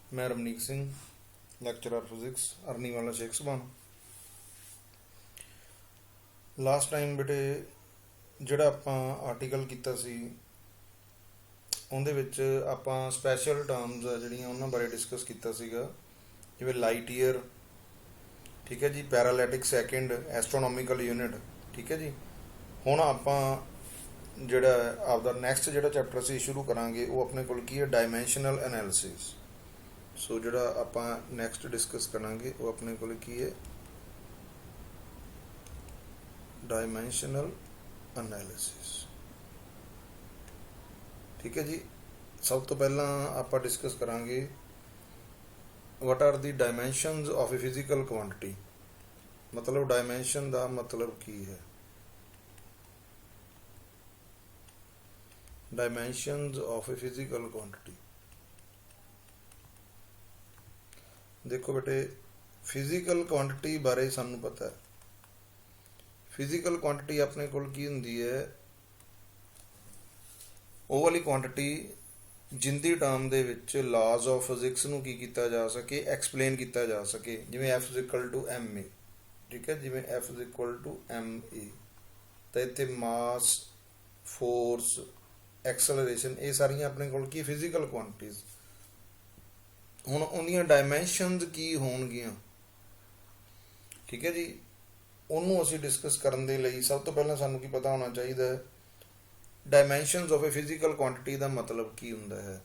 मैं Ramnik Singh lecturer physics Arni ਵਾਲਾ Sheikh Subhan. Last time ਬੇਟੇ ਜਿਹੜਾ ਆਪਾਂ ਆਰਟੀਕਲ ਕੀਤਾ ਸੀ ਉਹਦੇ ਵਿੱਚ ਆਪਾਂ ਸਪੈਸ਼ਲ ਟਰਮਸ ਆ ਜਿਹੜੀਆਂ ਉਹਨਾਂ ਬਾਰੇ ਡਿਸਕਸ ਕੀਤਾ ਸੀਗਾ, ਜਿਵੇਂ ਲਾਈਟ ਈਅਰ, ਠੀਕ ਹੈ ਜੀ, ਪੈਰਾਲੈਟਿਕ ਸੈਕਿੰਡ, ਐਸਟਰੋਨੋਮੀਕਲ ਯੂਨਿਟ, ਠੀਕ ਹੈ ਜੀ। ਹੁਣ ਆਪਾਂ ਜਿਹੜਾ ਆਪਦਾ ਨੈਕਸਟ ਜਿਹੜਾ ਚੈਪਟਰ ਅਸੀਂ ਸ਼ੁਰੂ ਕਰਾਂਗੇ ਉਹ ਆਪਣੇ ਕੋਲ ਕੀ ਹੈ, ਡਾਇਮੈਂਸ਼ਨਲ ਐਨਾਲਿਸਿਸ। ਸੋ ਜਿਹੜਾ ਆਪਾਂ ਨੈਕਸਟ ਡਿਸਕਸ ਕਰਾਂਗੇ ਉਹ ਆਪਣੇ ਕੋਲ ਕੀ ਹੈ, ਡਾਇਮੈਂਸ਼ਨਲ ਐਨਾਲਿਸਿਸ, ਠੀਕ ਹੈ ਜੀ। ਸਭ ਤੋਂ ਪਹਿਲਾਂ ਆਪਾਂ ਡਿਸਕਸ ਕਰਾਂਗੇ what are the dimensions of a physical quantity। ਮਤਲਬ ਡਾਇਮੈਂਸ਼ਨ ਦਾ ਮਤਲਬ ਕੀ ਹੈ, dimensions of a physical quantity। ਦੇਖੋ ਬੇਟੇ, ਫਿਜ਼ੀਕਲ ਕੁਆਂਟਿਟੀ ਬਾਰੇ ਸਾਨੂੰ ਪਤਾ ਹੈ। ਫਿਜ਼ੀਕਲ ਕੁਆਂਟਿਟੀ ਆਪਣੇ ਕੋਲ ਕੀ ਹੁੰਦੀ ਹੈ, ਉਹ ਵਾਲੀ ਕੁਆਂਟਿਟੀ ਜਿੰਦੀ ਟਰਮ ਦੇ ਵਿੱਚ ਲਾਜ਼ ਆਫ ਫਿਜ਼ਿਕਸ ਨੂੰ ਕੀ ਕੀਤਾ ਜਾ ਸਕੇ, ਐਕਸਪਲੇਨ ਕੀਤਾ ਜਾ ਸਕੇ। ਜਿਵੇਂ F = ma, ਠੀਕ ਹੈ, ਜਿਵੇਂ F = ma, ਤਾਂ ਇੱਥੇ ਮਾਸ, ਫੋਰਸ, ਐਕਸਲਰੇਸ਼ਨ, ਇਹ ਸਾਰੀਆਂ ਆਪਣੇ ਕੋਲ ਕੀ ਫਿਜ਼ੀਕਲ ਕੁਆਂਟੀਜ਼। ਹੁਣ ਉਹਦੀਆਂ ਡਾਇਮੈਂਸ਼ਨਸ ਕੀ ਹੋਣਗੀਆਂ, ਠੀਕ ਹੈ ਜੀ। ਉਹਨੂੰ ਅਸੀਂ ਡਿਸਕਸ ਕਰਨ ਦੇ ਲਈ ਸਭ ਤੋਂ ਪਹਿਲਾਂ ਸਾਨੂੰ ਕੀ ਪਤਾ ਹੋਣਾ ਚਾਹੀਦਾ ਹੈ, ਡਾਇਮੈਂਸ਼ਨਸ ਆਫ ਏ ਫਿਜ਼ੀਕਲ ਕੁਆਂਟਿਟੀ ਦਾ ਮਤਲਬ ਕੀ ਹੁੰਦਾ ਹੈ।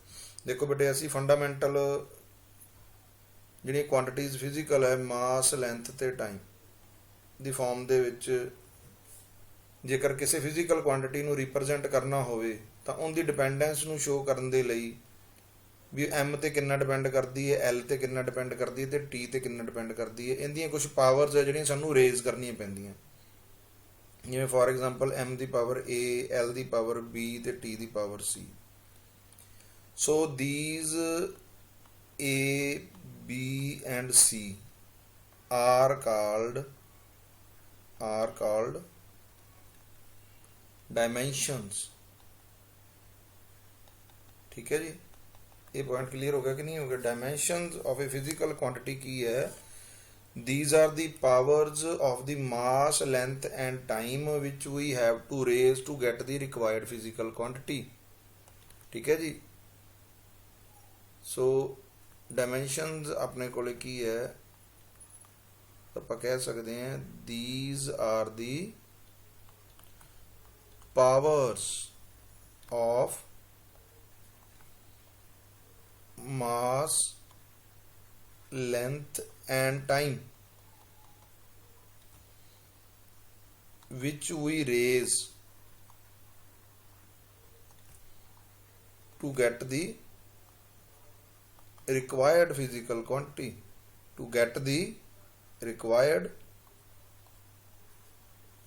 ਦੇਖੋ ਬੇਟੇ, ਅਸੀਂ ਫੰਡਾਮੈਂਟਲ ਜਿਹੜੀਆਂ ਕੁਆਂਟੀਟੀਜ਼ ਫਿਜ਼ੀਕਲ ਹੈ, ਮਾਸ, ਲੈਂਥ ਤੇ ਟਾਈਮ ਦੀ ਫਾਰਮ ਦੇ ਵਿੱਚ ਜੇਕਰ ਕਿਸੇ ਫਿਜ਼ੀਕਲ ਕੁਆਂਟਿਟੀ ਨੂੰ ਰਿਪਰੈਜ਼ੈਂਟ ਕਰਨਾ ਹੋਵੇ ਤਾਂ ਉਹਦੀ ਡਿਪੈਂਡੈਂਸ ਨੂੰ ਸ਼ੋ ਕਰਨ ਦੇ ਲਈ ਵੀ ਐਮ ਤੇ ਕਿੰਨਾ ਡਿਪੈਂਡ ਕਰਦੀ ਹੈ, ਐਲ ਤੇ ਕਿੰਨਾ ਡਿਪੈਂਡ ਕਰਦੀ ਹੈ, ਤੇ ਟੀ ਤੇ ਕਿੰਨਾ ਡਿਪੈਂਡ ਕਰਦੀ ਹੈ। ਇਹਦੀਆਂ ਕੁਝ ਪਾਵਰਸ ਹੈ ਜਿਹੜੀਆਂ ਸਾਨੂੰ ਰੇਜ਼ ਕਰਨੀਆਂ ਪੈਂਦੀਆਂ, ਜਿਵੇਂ ਫੋਰ ਐਗਜ਼ਾਮਪਲ ਐਮ ਦੀ ਪਾਵਰ ਏ, ਐਲ ਦੀ ਪਾਵਰ ਬੀ ਤੇ ਟੀ ਦੀ power C. So these A, B and C are called dimensions, ਠੀਕ ਹੈ ਜੀ। ਇਹ ਪੁਆਇੰਟ ਕਲੀਅਰ ਹੋ ਗਿਆ ਕਿ ਨਹੀਂ ਹੋ ਗਿਆ। ਡਾਇਮੈਂਸ਼ਨਸ ਆਫ ਏ ਫਿਜ਼ੀਕਲ ਕੁਆਂਟਿਟੀ ਕੀ ਹੈ, these are the powers of the mass, length and time which we have to raise to get the required physical quantity, ठीक है जी। so dimensions अपने कोले की है, ਆਪਾਂ ਕਹਿ ਸਕਦੇ ਹਾਂ these are the powers of mass, length and time which we raise to get the required physical quantity, to get the required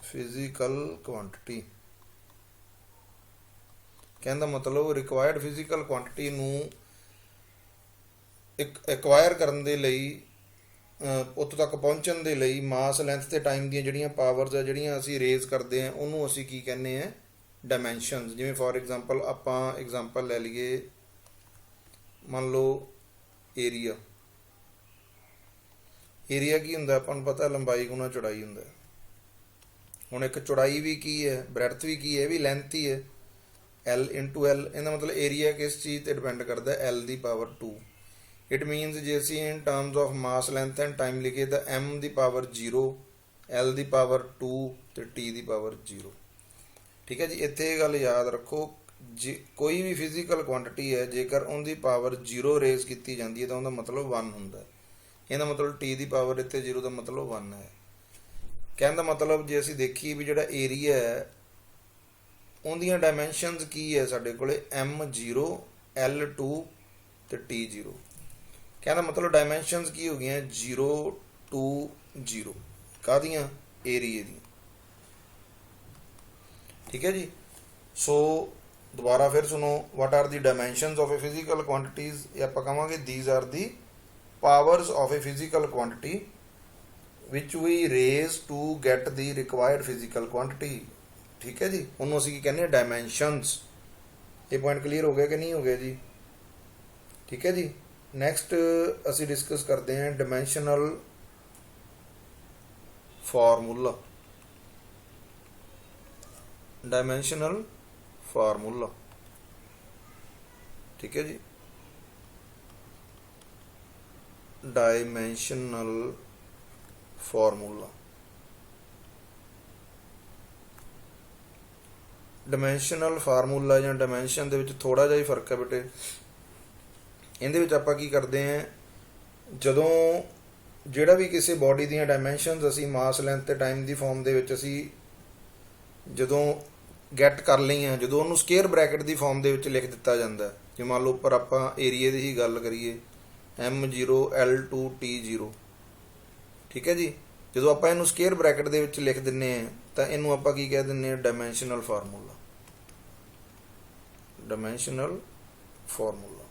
physical quantity। कहने का मतलब रिक्वायर्ड फिजिकल क्वांटिटी ਨੂੰ ਐਕਵਾਇਰ ਕਰਨ ਦੇ ਲਈ, ਉੱਥੋਂ ਤੱਕ ਪਹੁੰਚਣ ਦੇ ਲਈ ਮਾਸ, ਲੈਂਥ ਤੇ ਟਾਈਮ ਦੀਆਂ ਜਿਹੜੀਆਂ ਪਾਵਰਸ ਆ ਜਿਹੜੀਆਂ ਅਸੀਂ ਰੇਜ਼ ਕਰਦੇ ਹਾਂ ਉਹਨੂੰ ਅਸੀਂ ਕੀ ਕਹਿੰਦੇ ਆ, ਡਾਇਮੈਂਸ਼ਨਸ। ਜਿਵੇਂ ਫੋਰ ਐਗਜ਼ਾਮਪਲ ਆਪਾਂ ਐਗਜ਼ਾਮਪਲ ਲੈ ਲਈਏ, ਮੰਨ ਲਓ ਏਰੀਆ। ਏਰੀਆ ਕੀ ਹੁੰਦਾ, ਆਪਾਂ ਨੂੰ ਪਤਾ ਲੰਬਾਈ ਗੁਣਾ ਚੌੜਾਈ ਹੁੰਦਾ। ਹੁਣ ਇੱਕ ਚੌੜਾਈ ਵੀ ਕੀ ਹੈ, ਬ੍ਰੈਡਥ ਵੀ ਕੀ ਹੈ, ਇਹ ਵੀ ਲੈਂਥ ਹੀ ਹੈ, L × L। ਇਹਦਾ ਮਤਲਬ ਏਰੀਆ ਕਿਸ ਚੀਜ਼ ਤੇ ਡਿਪੈਂਡ ਕਰਦਾ, L the power 2। It means ਜੇ ਅਸੀਂ ਇਨ terms of mass, length end time ਲਿਖੇ ਤਾਂ m ਦੀ ਪਾਵਰ 0, l ਦੀ ਪਾਵਰ 2 ਤੇ t ਦੀ ਪਾਵਰ 0, ਠੀਕ ਹੈ ਜੀ। ਇੱਥੇ ਇਹ ਗੱਲ ਯਾਦ ਰੱਖੋ, ਜੇ ਕੋਈ ਵੀ ਫਿਜ਼ੀਕਲ ਕੁਆਂਟਿਟੀ ਹੈ ਜੇਕਰ ਉਹਦੀ ਪਾਵਰ 0 ਰੇਜ਼ ਕੀਤੀ ਜਾਂਦੀ ਹੈ ਤਾਂ ਉਹਦਾ ਮਤਲਬ 1 ਹੁੰਦਾ। ਇਹਦਾ ਮਤਲਬ t ਦੀ ਪਾਵਰ ਇੱਥੇ 0 ਦਾ ਮਤਲਬ 1 ਹੈ। ਕਹਿਣ ਦਾ ਮਤਲਬ ਜੇ ਅਸੀਂ ਦੇਖੀਏ ਵੀ ਜਿਹੜਾ ਏਰੀਆ ਹੈ ਉਹਦੀਆਂ ਡਾਇਮੈਂਸ਼ਨਸ ਕੀ ਹੈ ਸਾਡੇ ਕੋਲੇ, m0, l2 ਤੇ t0। कहना मतलब डायमेंशनस की हो गई 0 to 0 कादियाँ एरिए दी, ठीक है जी। सो दोबारा फिर सुनो, what are the dimensions of a physical quantities, ये आप कहांगे these are the powers of a physical quantity which we raise to get the required physical quantity, ठीक है जी। उन्होंने असीं की कहने डायमेंशनस। ये पॉइंट क्लीयर हो गया कि नहीं हो गया जी, ठीक है जी। ਨੈਕਸਟ ਅਸੀਂ ਡਿਸਕਸ ਕਰਦੇ ਹਾਂ ਡਾਇਮੈਂਸ਼ਨਲ ਫਾਰਮੂਲਾ। डायमेंशनल फार्मूला, ठीक है जी। डायमेंशनल फार्मूला, डायमेंशनल फार्मूला या डायमेंशन ਦੇ ਵਿੱਚ ਥੋੜਾ ਜਿਹਾ ਹੀ ਫਰਕ ਹੈ ਬੇਟੇ। ਇਹਦੇ ਵਿੱਚ ਆਪਾਂ ਕੀ ਕਰਦੇ ਹਾਂ, ਜਦੋਂ ਜਿਹੜਾ ਵੀ ਕਿਸੇ ਬੋਡੀ ਦੀਆਂ ਡਾਇਮੈਂਸ਼ਨਸ ਅਸੀਂ ਮਾਸ ਲੈਂਥ ਤੇ ਟਾਈਮ ਦੀ ਫਾਰਮ ਦੇ ਵਿੱਚ ਅਸੀਂ ਜਦੋਂ ਗੈਟ ਕਰ ਲਈਆਂ, ਜਦੋਂ ਉਹਨੂੰ ਸਕੁਅਰ ਬ੍ਰੈਕਟ ਦੀ ਫਾਰਮ ਦੇ ਵਿੱਚ ਲਿਖ ਦਿੱਤਾ ਜਾਂਦਾ, ਜੇ ਮੰਨ ਲਓ ਉੱਪਰ ਆਪਾਂ ਏਰੀਏ ਦੀ ਹੀ ਗੱਲ ਕਰੀਏ M0 L2 T0, ਠੀਕ ਹੈ ਜੀ। ਜਦੋਂ ਆਪਾਂ ਇਹਨੂੰ ਸਕੁਅਰ ਬ੍ਰੈਕਟ ਦੇ ਵਿੱਚ ਲਿਖ ਦਿੰਨੇ ਆ ਤਾਂ ਇਹਨੂੰ ਆਪਾਂ ਕੀ ਕਹਿ ਦਿੰਨੇ ਆ, dimensional formula. Dimensional formula.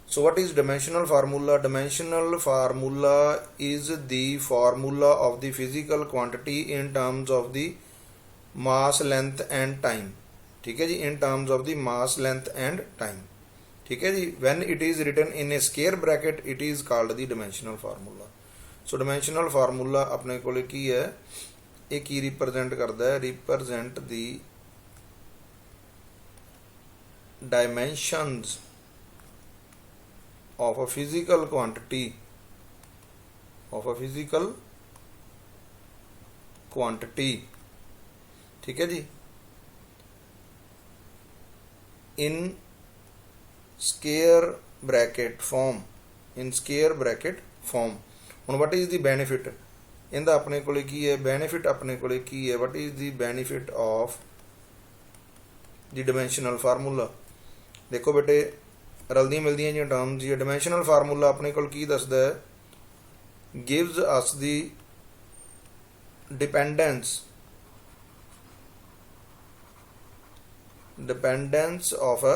So what is dimensional formula? Dimensional formula is the formula of the physical quantity in terms of the mass, length and time, ठीक है जी, in terms of the mass, length and time, ठीक है जी। when it is written in a square bracket it is called the dimensional formula। so dimensional formula अपने कोले की है, ये की represent करता है, represent the dimensions of a physical quantity, of a physical quantity, ठीक है जी, in square bracket form, in square bracket form। ਹੁਣ what is the benefit ਇਹਦਾ ਆਪਣੇ ਕੋਲੇ ਕੀ ਹੈ, benefit ਆਪਣੇ ਕੋਲੇ ਕੀ ਹੈ, what is the benefit of the dimensional formula। ਦੇਖੋ ਬੇਟੇ ਰਲਦੀਆਂ ਮਿਲਦੀਆਂ ਜਿਹੀਆਂ ਟਰਮਸ ਜੀ। ਡਾਇਮੈਂਸ਼ਨਲ ਫਾਰਮੂਲਾ ਆਪਣੇ ਕੋਲ ਕੀ ਦੱਸਦਾ ਹੈ, gives us the dependence of a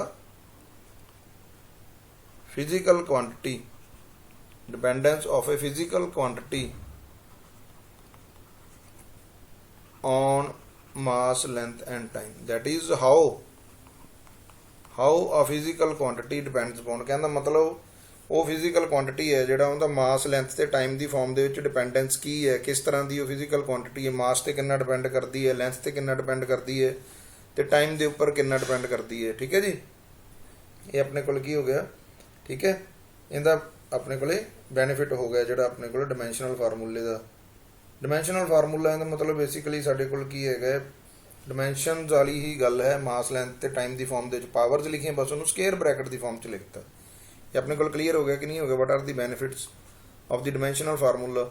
physical quantity, dependence of a physical quantity on mass, length and time। that is how a physical quantity depends upon, ਕਹਿੰਦਾ ਮਤਲਬ ਉਹ ਫਿਜ਼ੀਕਲ ਕੁਆਂਟਿਟੀ ਹੈ ਜਿਹੜਾ ਉਹਦਾ ਮਾਸ, ਲੈਂਥ ਤੇ ਟਾਈਮ ਦੀ ਫਾਰਮ ਦੇ ਵਿੱਚ dependence ਕੀ ਹੈ, ਕਿਸ ਤਰ੍ਹਾਂ ਦੀ ਉਹ ਫਿਜ਼ੀਕਲ ਕੁਆਂਟਿਟੀ ਹੈ, ਮਾਸ ਤੇ ਕਿੰਨਾ ਡਿਪੈਂਡ ਕਰਦੀ ਹੈ, ਲੈਂਥ ਤੇ ਕਿੰਨਾ ਡਿਪੈਂਡ ਕਰਦੀ ਹੈ ਤੇ ਟਾਈਮ ਦੇ ਉੱਪਰ ਕਿੰਨਾ ਡਿਪੈਂਡ ਕਰਦੀ ਹੈ, ਠੀਕ ਹੈ ਜੀ। ਇਹ ਆਪਣੇ ਕੋਲ ਕੀ ਹੋ ਗਿਆ, ਠੀਕ ਹੈ, ਇਹਦਾ ਆਪਣੇ ਕੋਲੇ ਬੈਨੀਫਿਟ ਹੋ ਗਿਆ ਜਿਹੜਾ ਆਪਣੇ ਕੋਲ ਡਾਇਮੈਂਸ਼ਨਲ ਫਾਰਮੂਲੇ ਦਾ। ਡਾਇਮੈਂਸ਼ਨਲ ਫਾਰਮੂਲਾ ਇਹਦਾ ਮਤਲਬ ਬੇਸਿਕਲੀ ਸਾਡੇ ਕੋਲ ਕੀ ਹੈਗਾ, ਡਾਇਮੈਂਸ਼ਨਸ ਵਾਲੀ ਹੀ ਗੱਲ ਹੈ, ਮਾਸ, ਲੈਂਥ ਤੇ ਟਾਈਮ ਦੀ ਫਾਰਮ ਦੇ ਵਿੱਚ ਪਾਵਰਸ ਲਿਖੀਆਂ, ਬਸ ਉਹਨੂੰ ਸਕੁਅਰ ਬ੍ਰੈਕਟ ਦੀ ਫਾਰਮ 'ਚ ਲਿਖਤਾ। ਇਹ ਆਪਣੇ ਕੋਲ ਕਲੀਅਰ ਹੋ ਗਿਆ ਕਿ ਨਹੀਂ ਹੋ ਗਿਆ, what are the benefits of the dimensional formula,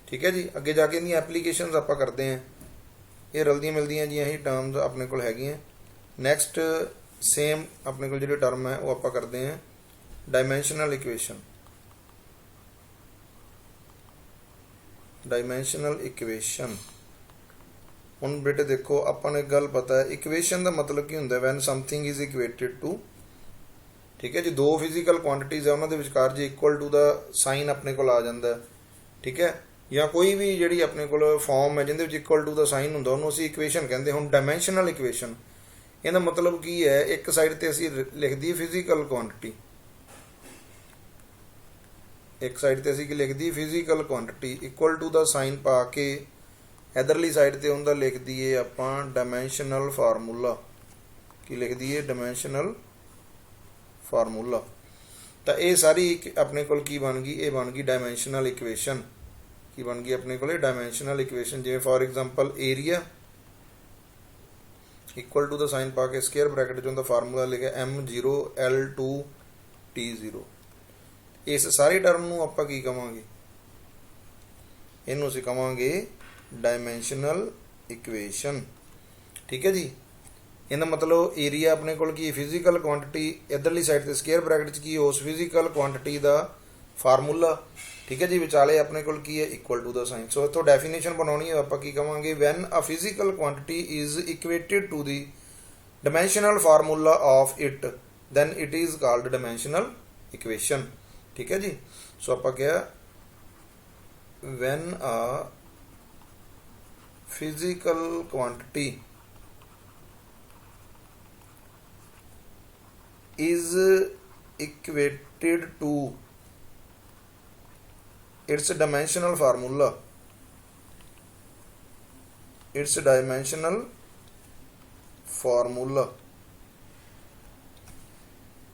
ਠੀਕ ਹੈ ਜੀ। ਅੱਗੇ ਜਾ ਕੇ ਇਹਦੀਆਂ ਐਪਲੀਕੇਸ਼ਨਸ ਆਪਾਂ ਕਰਦੇ ਹਾਂ। ਇਹ ਰਲਦੀਆਂ ਮਿਲਦੀਆਂ ਜੀਆਂ ਹੀ ਟਰਮਸ ਆਪਣੇ ਕੋਲ ਹੈਗੀਆਂ। ਨੈਕਸਟ ਸੇਮ ਆਪਣੇ ਕੋਲ ਜਿਹੜੀ ਟਰਮ ਹੈ ਉਹ ਆਪਾਂ ਕਰਦੇ ਹਾਂ ਡਾਇਮੈਂਸ਼ਨਲ ਇਕੁਏਸ਼ਨ। Dimensional equation. ਹੁਣ ਬੇਟੇ ਦੇਖੋ ਆਪਾਂ ਨੂੰ ਇੱਕ ਗੱਲ ਪਤਾ ਹੈ, ਇਕੁਏਸ਼ਨ ਦਾ ਮਤਲਬ ਕੀ ਹੁੰਦਾ, van something is equated to, ਠੀਕ ਹੈ ਜੀ। ਦੋ ਫਿਜ਼ੀਕਲ ਕੁਆਂਟੀਟੀਜ਼ ਹੈ, ਉਹਨਾਂ ਦੇ ਵਿਚਕਾਰ ਜੇ ਇਕੁਅਲ ਟੂ ਦਾ ਸਾਈਨ ਆਪਣੇ ਕੋਲ ਆ ਜਾਂਦਾ, ਠੀਕ ਹੈ, ਜਾਂ ਕੋਈ ਵੀ ਜਿਹੜੀ ਆਪਣੇ ਕੋਲ ਫਾਰਮ ਹੈ ਜਿਹਦੇ ਵਿੱਚ ਇਕੁਅਲ ਟੂ ਦਾ ਸਾਈਨ ਹੁੰਦਾ, ਉਹਨੂੰ ਅਸੀਂ ਇਕੁਏਸ਼ਨ ਕਹਿੰਦੇ। ਹੁਣ ਡਾਇਮੈਂਸ਼ਨਲ ਇਕੁਏਸ਼ਨ ਇਹਦਾ ਮਤਲਬ ਕੀ ਹੈ, ਇੱਕ ਸਾਈਡ ਤੇ ਅਸੀਂ ਲਿਖ ਦਈਏ ਫਿਜ਼ੀਕਲ ਕੁਆਂਟਿਟੀ, ਇੱਕ ਸਾਈਡ ਤੇ ਅਸੀਂ ਕੀ ਲਿਖ ਦਈਏ, ਫਿਜ਼ੀਕਲ ਕੁਆਂਟਿਟੀ, ਇਕੁਅਲ ਟੂ ਦਾ ਸਾਈਨ ਪਾ ਕੇ ਇਧਰਲੀ ਸਾਈਡ ਤੇ ਉਹਦਾ ਲਿਖ ਦਈਏ ਆਪਾਂ ਡਾਇਮੈਂਸ਼ਨਲ ਫਾਰਮੂਲਾ। ਕੀ ਲਿਖ ਦਈਏ, ਡਾਇਮੈਂਸ਼ਨਲ ਫਾਰਮੂਲਾ। ਤਾਂ ਇਹ ਸਾਰੀ ਆਪਣੇ ਕੋਲ ਕੀ ਬਣ ਗਈ, ਇਹ ਬਣ ਗਈ ਡਾਇਮੈਂਸ਼ਨਲ ਇਕੁਏਸ਼ਨ। ਕੀ ਬਣ ਗਈ ਆਪਣੇ ਕੋਲੇ, ਡਾਇਮੈਂਸ਼ਨਲ ਇਕੁਏਸ਼ਨ। ਜਿਵੇਂ for example area equal to ਦਾ ਸਾਈਨ ਪਾ ਕੇ ਸਕੁਅਰ ਬ੍ਰੈਕਟ 'ਚ ਉਹਦਾ ਫਾਰਮੂਲਾ ਲਿਖਿਆ M0 L2 T0। ਇਸ ਸਾਰੀ ਟਰਮ ਨੂੰ ਆਪਾਂ ਕੀ ਕਵਾਂਗੇ, ਇਹਨੂੰ ਅਸੀਂ ਕਵਾਂਗੇ ਡਾਇਮੈਂਸ਼ਨਲ ਇਕੁਏਸ਼ਨ, ਠੀਕ ਹੈ ਜੀ। ਇਹਦਾ ਮਤਲਬ ਏਰੀਆ ਆਪਣੇ ਕੋਲ ਕੀ ਫਿਜ਼ੀਕਲ ਕੁਆਂਟਿਟੀ, ਇਧਰਲੀ ਸਾਈਡ ਤੇ ਸਕੁਅਰ ਬ੍ਰੈਕਟ 'ਚ ਕੀ ਉਸ ਫਿਜ਼ੀਕਲ ਕੁਆਂਟਿਟੀ ਦਾ ਫਾਰਮੂਲਾ, ਠੀਕ ਹੈ ਜੀ। ਵਿਚਾਲੇ ਆਪਣੇ ਕੋਲ ਕੀ ਹੈ, ਇਕੁਅਲ ਟੂ ਦਾ ਸਾਈਨ। ਸੋ ਇੱਥੋਂ ਡੈਫੀਨੇਸ਼ਨ ਬਣਾਉਣੀ ਹੈ, ਆਪਾਂ ਕੀ ਕਵਾਂਗੇ, when a physical quantity is equated to the dimensional formula of it then it is called dimensional equation, ਠੀਕ ਹੈ ਜੀ। ਸੋ ਆਪਾਂ ਕਿਹਾ when a physical quantity is equated to its dimensional formula, its dimensional formula,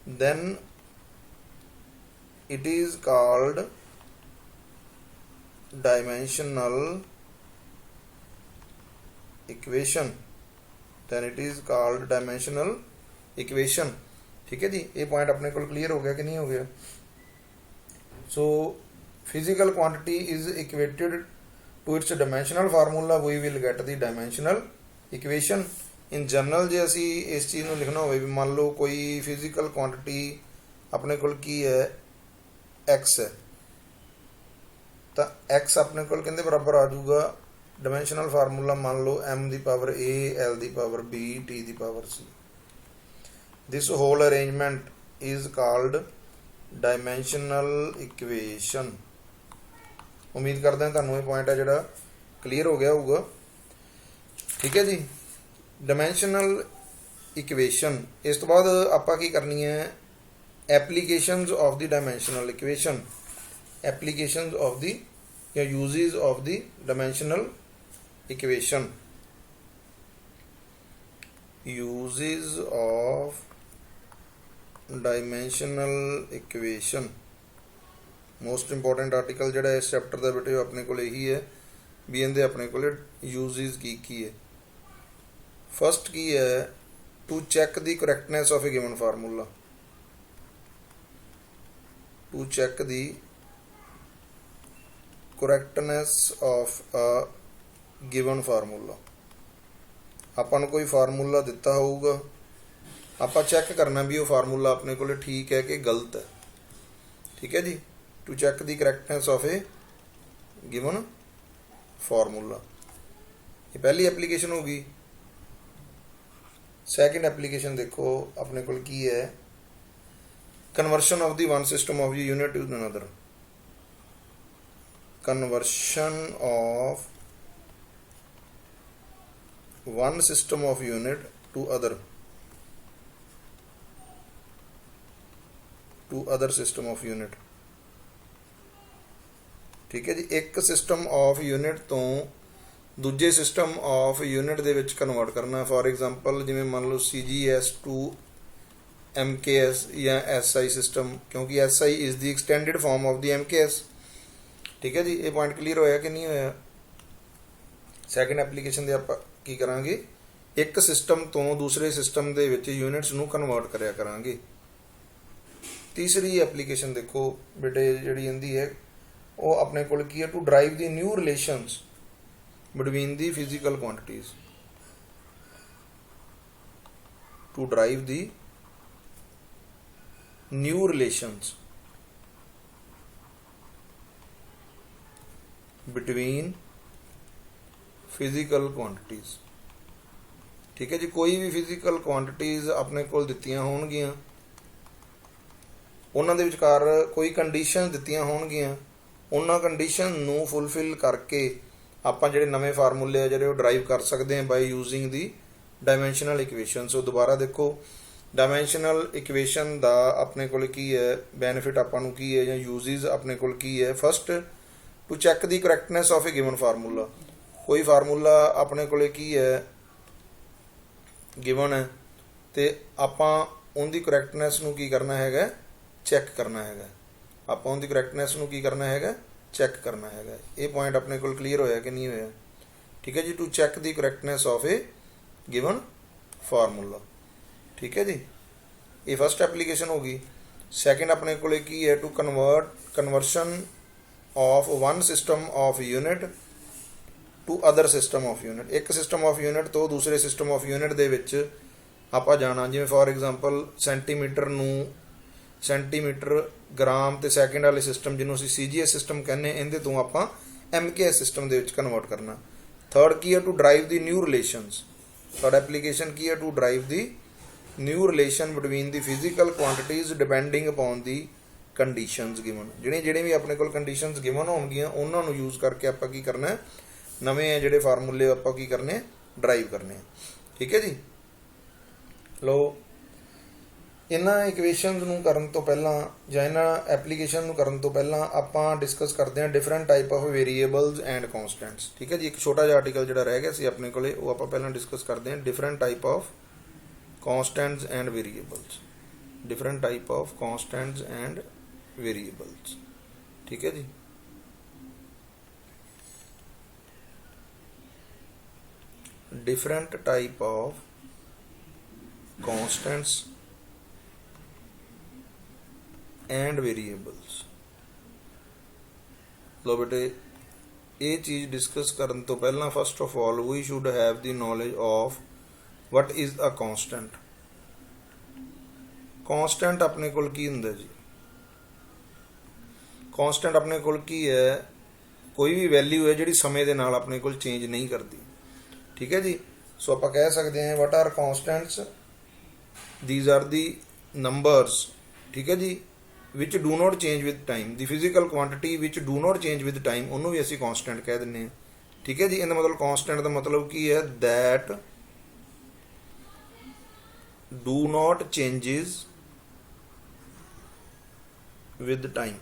then it is called dimensional equation, then it is called dimensional equation। ठीक है जी, ये point अपने को क्लियर हो गया कि नहीं हो गया? So physical quantity is equated to its dimensional formula, we will get the dimensional equation. In general जे असी इस चीज़ को लिखना हो भी मान लो कोई फिजिकल क्वांटिटी अपने को की है एक्स है, तो एक्स अपने को कहते बराबर आ जाऊगा डायमेंशनल फार्मूला मान लो m दी पावर a, l दी पावर b, t दी power c। This whole arrangement is called dimensional equation. उम्मीद करते हैं तुहानू ये पॉइंट है जोड़ा क्लीयर हो गया होगा। ठीक है जी, डायमेंशनल इक्वेशन। इस तो बाद आपां की करनी है applications of the dimensional equation, applications of the या uses of the dimensional equation. Uses of dimensional equation most important article जोड़ा इस चैप्टर का बेटे अपने को यही है भी इनके अपने को यूजेस की है। फर्स्ट की है to check the correctness of a given formula, to check the correctness of a given formula. आपां कोई फार्मूला दिता होगा, आपां चैक करना भी वो फार्मूला अपने को ठीक है कि गलत है। ठीक है जी, to check the correctness of a given formula, ये पहली एप्लीकेशन होगी। सैकेंड एप्लीकेशन देखो अपने को की है conversion of the one system of unit to another, conversion of one system of unit to other, to other system of unit. ठीक है जी, एक सिस्टम ऑफ यूनिट तो दूजे सिस्टम ऑफ यूनिट दे विच कन्वर्ट करना। फॉर एग्जांपल जिवें मान लो CGS टू MKS या SI सिस्टम, क्योंकि SI is the extended form of the MKS। ठीक है जी, ये पॉइंट क्लीयर होया कि नहीं होया? सैकेंड एप्लीकेशन दे आपां की करांगे, एक सिस्टम तो दूसरे सिस्टम दे विच यूनिट्स नूं कन्वर्ट करया करांगे। तीसरी एप्लीकेशन देखो बेटे जिहड़ी इहदी है वो अपने कोल की है to drive the new relations between the physical quantities, to drive the new relations between physical quantities. ठीक है जी, कोई भी फिजिकल क्वांटिटीज अपने कोल दित्तियां होणगियां, उन्हां दे विचकार कोई कंडीशन दित्तियां होणगियां, उन्हां कंडीशन नूं फुलफिल करके आपां जिहड़े नवे फार्मूले आ जिहड़े ड्राइव कर सकते हैं by using the dimensional equation. So दोबारा देखो डायमेंशनल इक्वेशन दा अपने कोल की है बेनिफिट, आपां नूं की है या यूजेस अपने कोल की है। First to check the correctness of a given formula, कोई फार्मूला अपने कोल की है गिवन है तो आपां उनकी करैक्टनेस नूं की करना हैगा, चैक करना हैगा। आपां उनकी करैक्टनेस नूं की करना हैगा, चैक करना हैगा। ये पॉइंट अपने को क्लीयर होया कि नहीं होया? ठीक है जी, to check the correctness of a given formula. ठीक है जी, ये फर्स्ट एप्लीकेशन होगी। सैकेंड अपने को की है to conversion of one system of unit to other system of unit. एक सिस्टम ऑफ यूनिट तो दूसरे सिस्टम ऑफ यूनिट दे विच आपां जाना, जिवें फॉर एग्जांपल सेंटीमीटर नूं सेंटीमीटर ग्राम ते सैकेंड वाले सिस्टम जिन्हों असीं CGS सिस्टम कहने, इहदे तो आपां MKS सिस्टम दे विच कन्वर्ट करना। थर्ड की है to drive the new relations, third application की है to drive the new relation between the physical quantities depending upon the conditions given. जिहड़े भी अपने कोल कंडीशनस गिवन होणगियां उन्हां नूं यूज करके आपां की करना है, नवे जिहड़े फार्मूले आपां की करने ड्राइव करने। ठीक है जी, लो ਇਹਨਾਂ ਇਕੁਏਸ਼ਨਸ ਨੂੰ ਕਰਨ ਤੋਂ ਪਹਿਲਾਂ ਜਾਂ ਇਹਨਾਂ ਐਪਲੀਕੇਸ਼ਨ ਨੂੰ ਕਰਨ ਤੋਂ ਪਹਿਲਾਂ ਆਪਾਂ ਡਿਸਕਸ ਕਰਦੇ ਹਾਂ different type of variables and constants. ਠੀਕ ਹੈ ਜੀ, ਇੱਕ ਛੋਟਾ ਜਿਹਾ ਆਰਟੀਕਲ ਜਿਹੜਾ ਰਹਿ ਗਿਆ ਸੀ ਆਪਣੇ ਕੋਲੇ, ਉਹ ਆਪਾਂ ਪਹਿਲਾਂ ਡਿਸਕਸ ਕਰਦੇ ਹਾਂ। Different type of constants and variables, different type of constants and variables. ਠੀਕ ਹੈ ਜੀ, different type of constants and variables। ਲੋ ਬੇਟੇ, ਇਹ ਚੀਜ਼ ਡਿਸਕਸ ਕਰਨ ਤੋਂ ਪਹਿਲਾਂ first of all we should have the knowledge of what is a constant। constant ਆਪਣੇ ਕੋਲ ਕੀ ਹੁੰਦਾ ਜੀ? constant ਆਪਣੇ ਕੋਲ ਕੀ ਹੈ? ਕੋਈ ਵੀ ਵੈਲਿਊ ਹੈ ਜਿਹੜੀ ਸਮੇਂ ਦੇ ਨਾਲ ਆਪਣੇ ਕੋਲ ਚੇਂਜ ਨਹੀਂ ਕਰਦੀ। ਠੀਕ ਹੈ ਜੀ, ਸੋ ਆਪਾਂ ਕਹਿ ਸਕਦੇ ਹਾਂ what are constants, these are the numbers। ਠੀਕ ਹੈ ਜੀ, which do not change with time, the physical quantity which do not change with time, ਉਹਨੂੰ ਵੀ ਅਸੀਂ constant ਕਹਿ ਦਿੰਦੇ ਹਾਂ। ਠੀਕ ਹੈ ਜੀ, ਇਹਦਾ ਮਤਲਬ constant ਦਾ ਮਤਲਬ ਕੀ ਹੈ? that do not changes with time।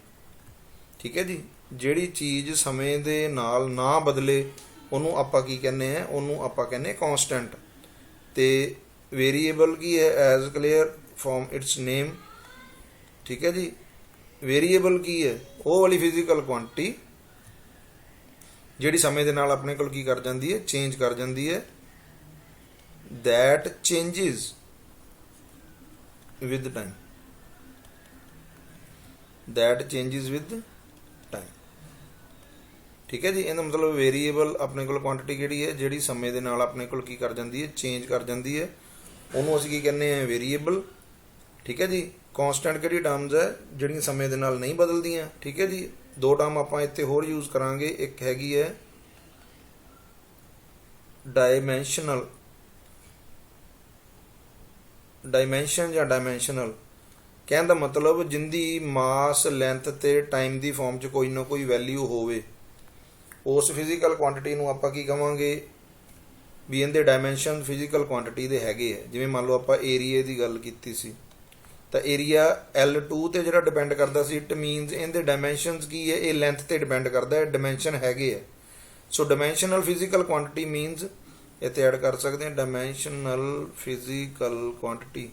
ਠੀਕ ਹੈ ਜੀ, ਜਿਹੜੀ ਚੀਜ਼ ਸਮੇਂ ਦੇ ਨਾਲ ਨਾ ਬਦਲੇ ਉਹਨੂੰ ਆਪਾਂ ਕੀ ਕਹਿੰਦੇ ਆ? ਉਹਨੂੰ ਆਪਾਂ ਕਹਿੰਦੇ ਕਨਸਟੈਂਟ। ਤੇ ਵੇਰੀਏਬਲ ਕੀ ਹੈ? ਐਜ਼ ਕਲੀਅਰ ਫਰੋਮ ਇਟਸ ਨੇਮ। ਠੀਕ ਹੈ ਜੀ, ਵੇਰੀਏਬਲ ਕੀ ਹੈ? ਉਹ ਵਾਲੀ ਫਿਜ਼ੀਕਲ ਕੁਆਂਟੀਟੀ ਜਿਹੜੀ ਸਮੇਂ ਦੇ ਨਾਲ ਆਪਣੇ ਕੋਲ ਕੀ ਕਰ ਜਾਂਦੀ ਹੈ? ਚੇਂਜ ਕਰ ਜਾਂਦੀ ਹੈ। that changes with time, that changes with time। ਠੀਕ ਹੈ ਜੀ, ਇਹਦਾ ਮਤਲਬ ਵੇਰੀਏਬਲ ਆਪਣੇ ਕੋਲ ਕੁਆਂਟੀਟੀ ਕਿਹੜੀ ਹੈ? ਜਿਹੜੀ ਸਮੇਂ ਦੇ ਨਾਲ ਆਪਣੇ ਕੋਲ ਕੀ ਕਰ ਜਾਂਦੀ ਹੈ? ਚੇਂਜ ਕਰ ਜਾਂਦੀ ਹੈ, ਉਹਨੂੰ ਅਸੀਂ ਕੀ ਕਹਿੰਦੇ ਆ? ਵੇਰੀਏਬਲ। ਠੀਕ ਹੈ ਜੀ, ਕਨਸਟੈਂਟ ਕਿਹੜੀ ਟਰਮਸ ਹੈ? ਜਿਹੜੀਆਂ ਸਮੇਂ ਦੇ ਨਾਲ ਨਹੀਂ ਬਦਲਦੀਆਂ। ਠੀਕ ਹੈ ਜੀ, ਦੋ ਟਰਮ ਆਪਾਂ ਇੱਥੇ ਹੋਰ ਯੂਜ਼ ਕਰਾਂਗੇ। ਇੱਕ ਹੈਗੀ ਹੈ ਡਾਇਮੈਂਸ਼ਨਲ, ਡਾਇਮੈਂਸ਼ਨ ਜਾਂ ਡਾਇਮੈਂਸ਼ਨਲ ਕਹਿਣ ਦਾ ਮਤਲਬ ਜਿੰਦੀ ਮਾਸ, ਲੈਂਥ ਤੇ ਟਾਈਮ ਦੀ ਫਾਰਮ 'ਚ ਕੋਈ ਨਾ ਕੋਈ ਵੈਲਿਊ ਹੋਵੇ, ਉਸ ਫਿਜ਼ੀਕਲ ਕੁਆਂਟੀਟੀ ਨੂੰ ਆਪਾਂ ਕੀ ਕਵਾਂਗੇ? ਵੀ ਇਹਦੇ ਡਾਇਮੈਂਸ਼ਨ ਫਿਜ਼ੀਕਲ ਕੁਆਂਟੀਟੀ ਦੇ ਹੈਗੇ ਆ। ਜਿਵੇਂ ਮੰਨ ਲਓ ਆਪਾਂ ਏਰੀਏ ਦੀ ਗੱਲ ਕੀਤੀ ਸੀ, ਤਾਂ ਏਰੀਆ L2 ਤੇ ਜਿਹੜਾ ਡਿਪੈਂਡ ਕਰਦਾ ਸੀ, ਇਟ ਮੀਨਸ ਇਹਦੇ ਡਾਇਮੈਂਸ਼ਨਸ ਕੀ ਹੈ? ਇਹ ਲੈਂਥ ਤੇ ਡਿਪੈਂਡ ਕਰਦਾ ਹੈ, ਡਾਇਮੈਂਸ਼ਨ ਹੈਗੇ ਆ। ਸੋ ਡਾਇਮੈਂਸ਼ਨਲ ਫਿਜ਼ੀਕਲ ਕੁਆਂਟੀਟੀ ਮੀਨਸ ਇੱਥੇ ਐਡ ਕਰ ਸਕਦੇ ਹਾਂ ਡਾਇਮੈਂਸ਼ਨਲ ਫਿਜ਼ੀਕਲ ਕੁਆਂਟੀਟੀ।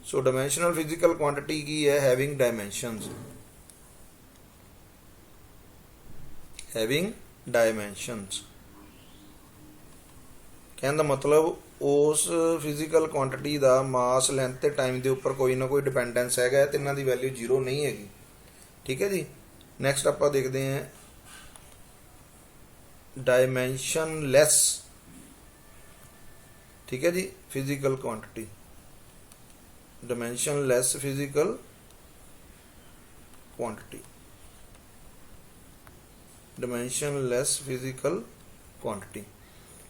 ਸੋ ਡਾਇਮੈਂਸ਼ਨਲ ਫਿਜ਼ੀਕਲ ਕੁਆਂਟੀਟੀ ਕੀ ਹੈ? ਹੈਵਿੰਗ ਡਾਇਮੈਂਸ਼ਨਸ, ਹੈਵਿੰਗ ਡਾਇਮੈਂਸ਼ਨਸ ਕਹਿਣ ਦਾ ਮਤਲਬ ਉਸ ਫਿਜ਼ੀਕਲ ਕੁਆਂਟੀਟੀ ਦਾ ਮਾਸ, ਲੈਂਥ ਤੇ ਟਾਈਮ ਦੇ ਉੱਪਰ ਕੋਈ ਨਾ ਕੋਈ ਡਿਪੈਂਡੈਂਸ ਹੈਗਾ ਤੇ ਇਹਨਾਂ ਦੀ ਵੈਲਿਊ 0 ਨਹੀਂ ਹੈਗੀ। ਠੀਕ ਹੈ ਜੀ, ਨੈਕਸਟ ਆਪਾਂ ਦੇਖਦੇ ਹਾਂ ਡਾਇਮੈਂਸ਼ਨਲੈਸ। ਠੀਕ ਹੈ ਜੀ, physical quantity, dimensionless physical quantity, dimensionless physical quantity.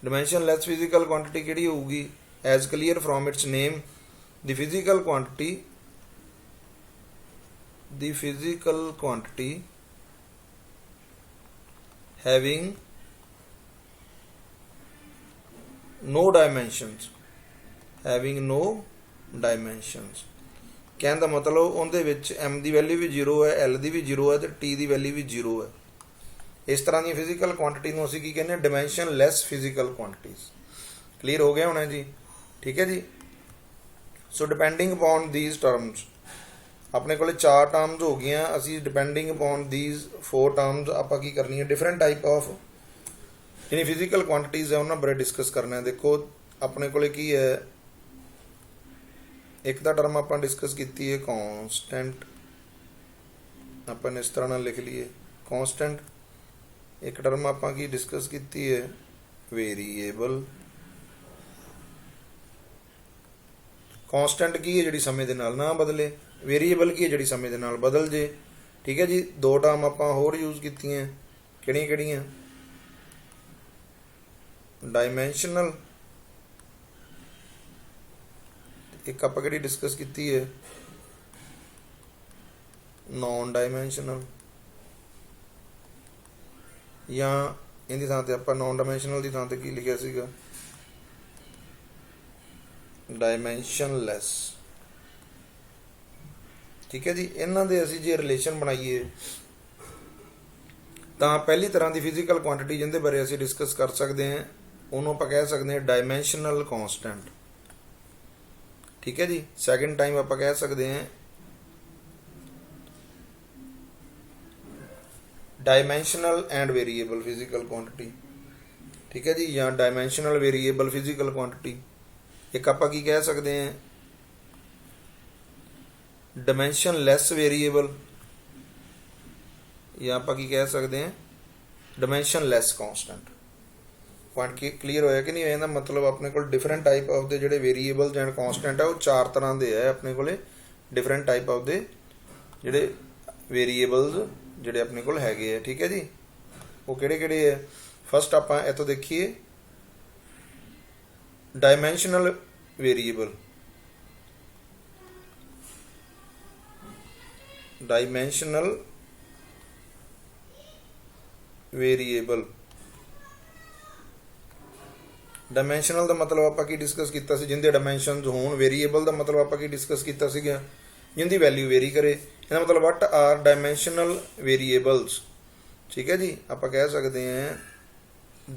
Dimensionless physical quantity ਕਿਹੜੀ ਹੋਊਗੀ? As clear from its name, the physical quantity, the physical quantity having no dimensions, having no dimensions ਕਹਿਣ ਦਾ ਮਤਲਬ ਉਹਦੇ ਵਿੱਚ m ਦੀ ਵੈਲਿਊ ਵੀ 0 ਹੈ, l ਦੀ ਵੀ 0 ਹੈ ਤੇ t ਦੀ value ਵੀ 0 ਹੈ। ਇਸ ਤਰ੍ਹਾਂ ਦੀ ਫਿਜ਼ੀਕਲ ਕੁਆਂਟੀਟੀ ਨੂੰ ਅਸੀਂ ਕੀ ਕਹਿੰਦੇ ਹਾਂ? ਡਾਇਮੈਂਸ਼ਨਲੈਸ ਫਿਜ਼ੀਕਲ ਕੁਆਂਟੀਟੀਜ਼। ਕਲੀਅਰ ਹੋ ਗਿਆ ਹੋਣਾ ਜੀ? ਠੀਕ ਹੈ ਜੀ, ਸੋ ਡਿਪੈਂਡਿੰਗ ਅਪੋਨ ਥੀਸ ਟਰਮਸ ਆਪਣੇ ਕੋਲੇ 4 ਟਰਮਸ ਹੋ ਗਈਆਂ। ਅਸੀਂ ਡਿਪੈਂਡਿੰਗ ਅਪੋਨ ਥੀਸ 4 ਟਰਮਸ ਆਪਾਂ ਕੀ ਕਰਨੀ ਹੈ? ਡਿਫਰੈਂਟ ਟਾਈਪ ਆਫ ਜਿਹੜੀ ਫਿਜ਼ੀਕਲ ਕੁਆਂਟੀਟੀਜ਼ ਹੈ ਉਹਨਾਂ ਬਾਰੇ ਡਿਸਕਸ ਕਰਨਾ ਹੈ। ਦੇਖੋ ਆਪਣੇ ਕੋਲੇ ਕੀ ਹੈ? ਇੱਕ ਤਾਂ ਟਰਮ ਆਪਾਂ ਡਿਸਕਸ ਕੀਤੀ ਹੈ ਕਨਸਟੈਂਟ, ਆਪਾਂ ਨੇ ਇਸ ਤਰ੍ਹਾਂ ਨਾਲ ਲਿਖ ਲਈਏ ਕਨਸਟੈਂਟ। ਇੱਕ ਟਰਮ ਆਪਾਂ ਕੀ ਡਿਸਕਸ ਕੀਤੀ ਹੈ? ਵੇਰੀਏਬਲ। ਕਨਸਟੈਂਟ ਕੀ ਹੈ? ਜਿਹੜੀ ਸਮੇਂ ਦੇ ਨਾਲ ਨਾ ਬਦਲੇ। ਵੇਰੀਏਬਲ ਕੀ ਹੈ? ਜਿਹੜੀ ਸਮੇਂ ਦੇ ਨਾਲ ਬਦਲ ਜੇ। ਠੀਕ ਹੈ ਜੀ, ਦੋ ਟਰਮ ਆਪਾਂ ਹੋਰ ਯੂਜ਼ ਕੀਤੀਆਂ, ਕਿਹੜੀਆਂ ਕਿਹੜੀਆਂ? ਡਾਇਮੈਂਸ਼ਨਲ, ਇੱਕ ਆਪਾਂ ਕਿਹੜੀ ਡਿਸਕਸ ਕੀਤੀ ਹੈ? ਨॉन ਡਾਇਮੈਂਸ਼ਨਲ। ਜਾਂ ਇਹਦੀ ਥਾਂ ਤੇ ਆਪਾਂ ਨॉन ਡਾਇਮੈਂਸ਼ਨਲ ਦੀ ਥਾਂ ਤੇ ਕੀ ਲਿਖਿਆ ਸੀਗਾ? ਡਾਇਮੈਂਸ਼ਨਲੈਸ। ਠੀਕ ਹੈ ਜੀ। ਇਹਨਾਂ ਦੇ ਅਸੀਂ ਜੇ ਰਿਲੇਸ਼ਨ ਬਣਾਈਏ ਤਾਂ ਪਹਿਲੀ ਤਰ੍ਹਾਂ ਦੀ ਫਿਜ਼ੀਕਲ ਕੁਆਂਟੀਟੀ ਜਿਹਦੇ ਬਾਰੇ ਅਸੀਂ ਡਿਸਕਸ ਕਰ ਸਕਦੇ ਹਾਂ ਉਹਨੂੰ ਆਪਾਂ ਕਹਿ ਸਕਦੇ ਹਾਂ ਡਾਇਮੈਂਸ਼ਨਲ ਕਾਂਸਟੈਂਟ। ਠੀਕ ਹੈ ਜੀ। ਸੈਕਿੰਡ ਟਾਈਮ ਆਪਾਂ ਕਹਿ ਸਕਦੇ ਹਾਂ dimensional and variable physical quantity. ਠੀਕ ਹੈ ਜੀ। ਜਾਂ ਡਾਇਮੈਂਸ਼ਨਲ ਵੇਰੀਏਬਲ ਫਿਜ਼ੀਕਲ ਕੁਆਂਟੀਟੀ। ਇੱਕ ਆਪਾਂ ਕੀ ਕਹਿ ਸਕਦੇ ਹਾਂ ਡਾਇਮੈਂਸ਼ਨਲੈਸ ਵੇਰੀਏਬਲ, ਜਾਂ ਆਪਾਂ ਕੀ ਕਹਿ ਸਕਦੇ ਹਾਂ ਡਾਇਮੈਂਸ਼ਨਲੈਸ ਕਾਂਸਟੈਂਟ। ਪੁਆਇੰਟ ਕਲੀਅਰ ਹੋਇਆ ਕਿ ਨਹੀਂ ਹੋਇਆ? ਇਹਦਾ ਮਤਲਬ ਆਪਣੇ ਕੋਲ ਡਿਫਰੈਂਟ ਟਾਈਪ ਆਫ ਦੇ ਜਿਹੜੇ ਵੇਰੀਏਬਲਸ ਐਂਡ ਕਾਂਸਟੈਂਟ ਆ ਉਹ ਚਾਰ ਤਰ੍ਹਾਂ ਦੇ ਹੈ ਆਪਣੇ ਕੋਲੇ। ਡਿਫਰੈਂਟ ਟਾਈਪ ਆਫ ਦੇ ਜਿਹੜੇ ਵੇਰੀਏਬਲਸ ਜਿਹੜੇ ਆਪਣੇ ਕੋਲ ਹੈਗੇ ਆ। ਠੀਕ ਹੈ ਜੀ। ਉਹ ਕਿਹੜੇ ਕਿਹੜੇ ਹੈ? ਫਸਟ ਆਪਾਂ ਇੱਥੋਂ ਦੇਖੀਏ dimensional variable. Dimensional variable. Dimensional ਦਾ ਮਤਲਬ ਆਪਾਂ ਕੀ ਡਿਸਕਸ ਕੀਤਾ ਸੀ? ਜਿੰਦੇ ਡਾਇਮੈਂਸ਼ਨਸ ਹੋਣ। ਵੇਰੀਏਬਲ ਦਾ ਮਤਲਬ ਆਪਾਂ ਕੀ ਡਿਸਕਸ ਕੀਤਾ ਸੀਗਾ? ਜਿੰਦੀ ਵੈਲਿਊ ਵੇਰੀ ਕਰੇ। ਇਹਦਾ ਮਤਲਬ ਵਟ ਆਰ ਡਾਇਮੈਂਸ਼ਨਲ ਵੇਰੀਏਬਲਸ। ਠੀਕ ਹੈ ਜੀ। ਆਪਾਂ ਕਹਿ ਸਕਦੇ ਹਾਂ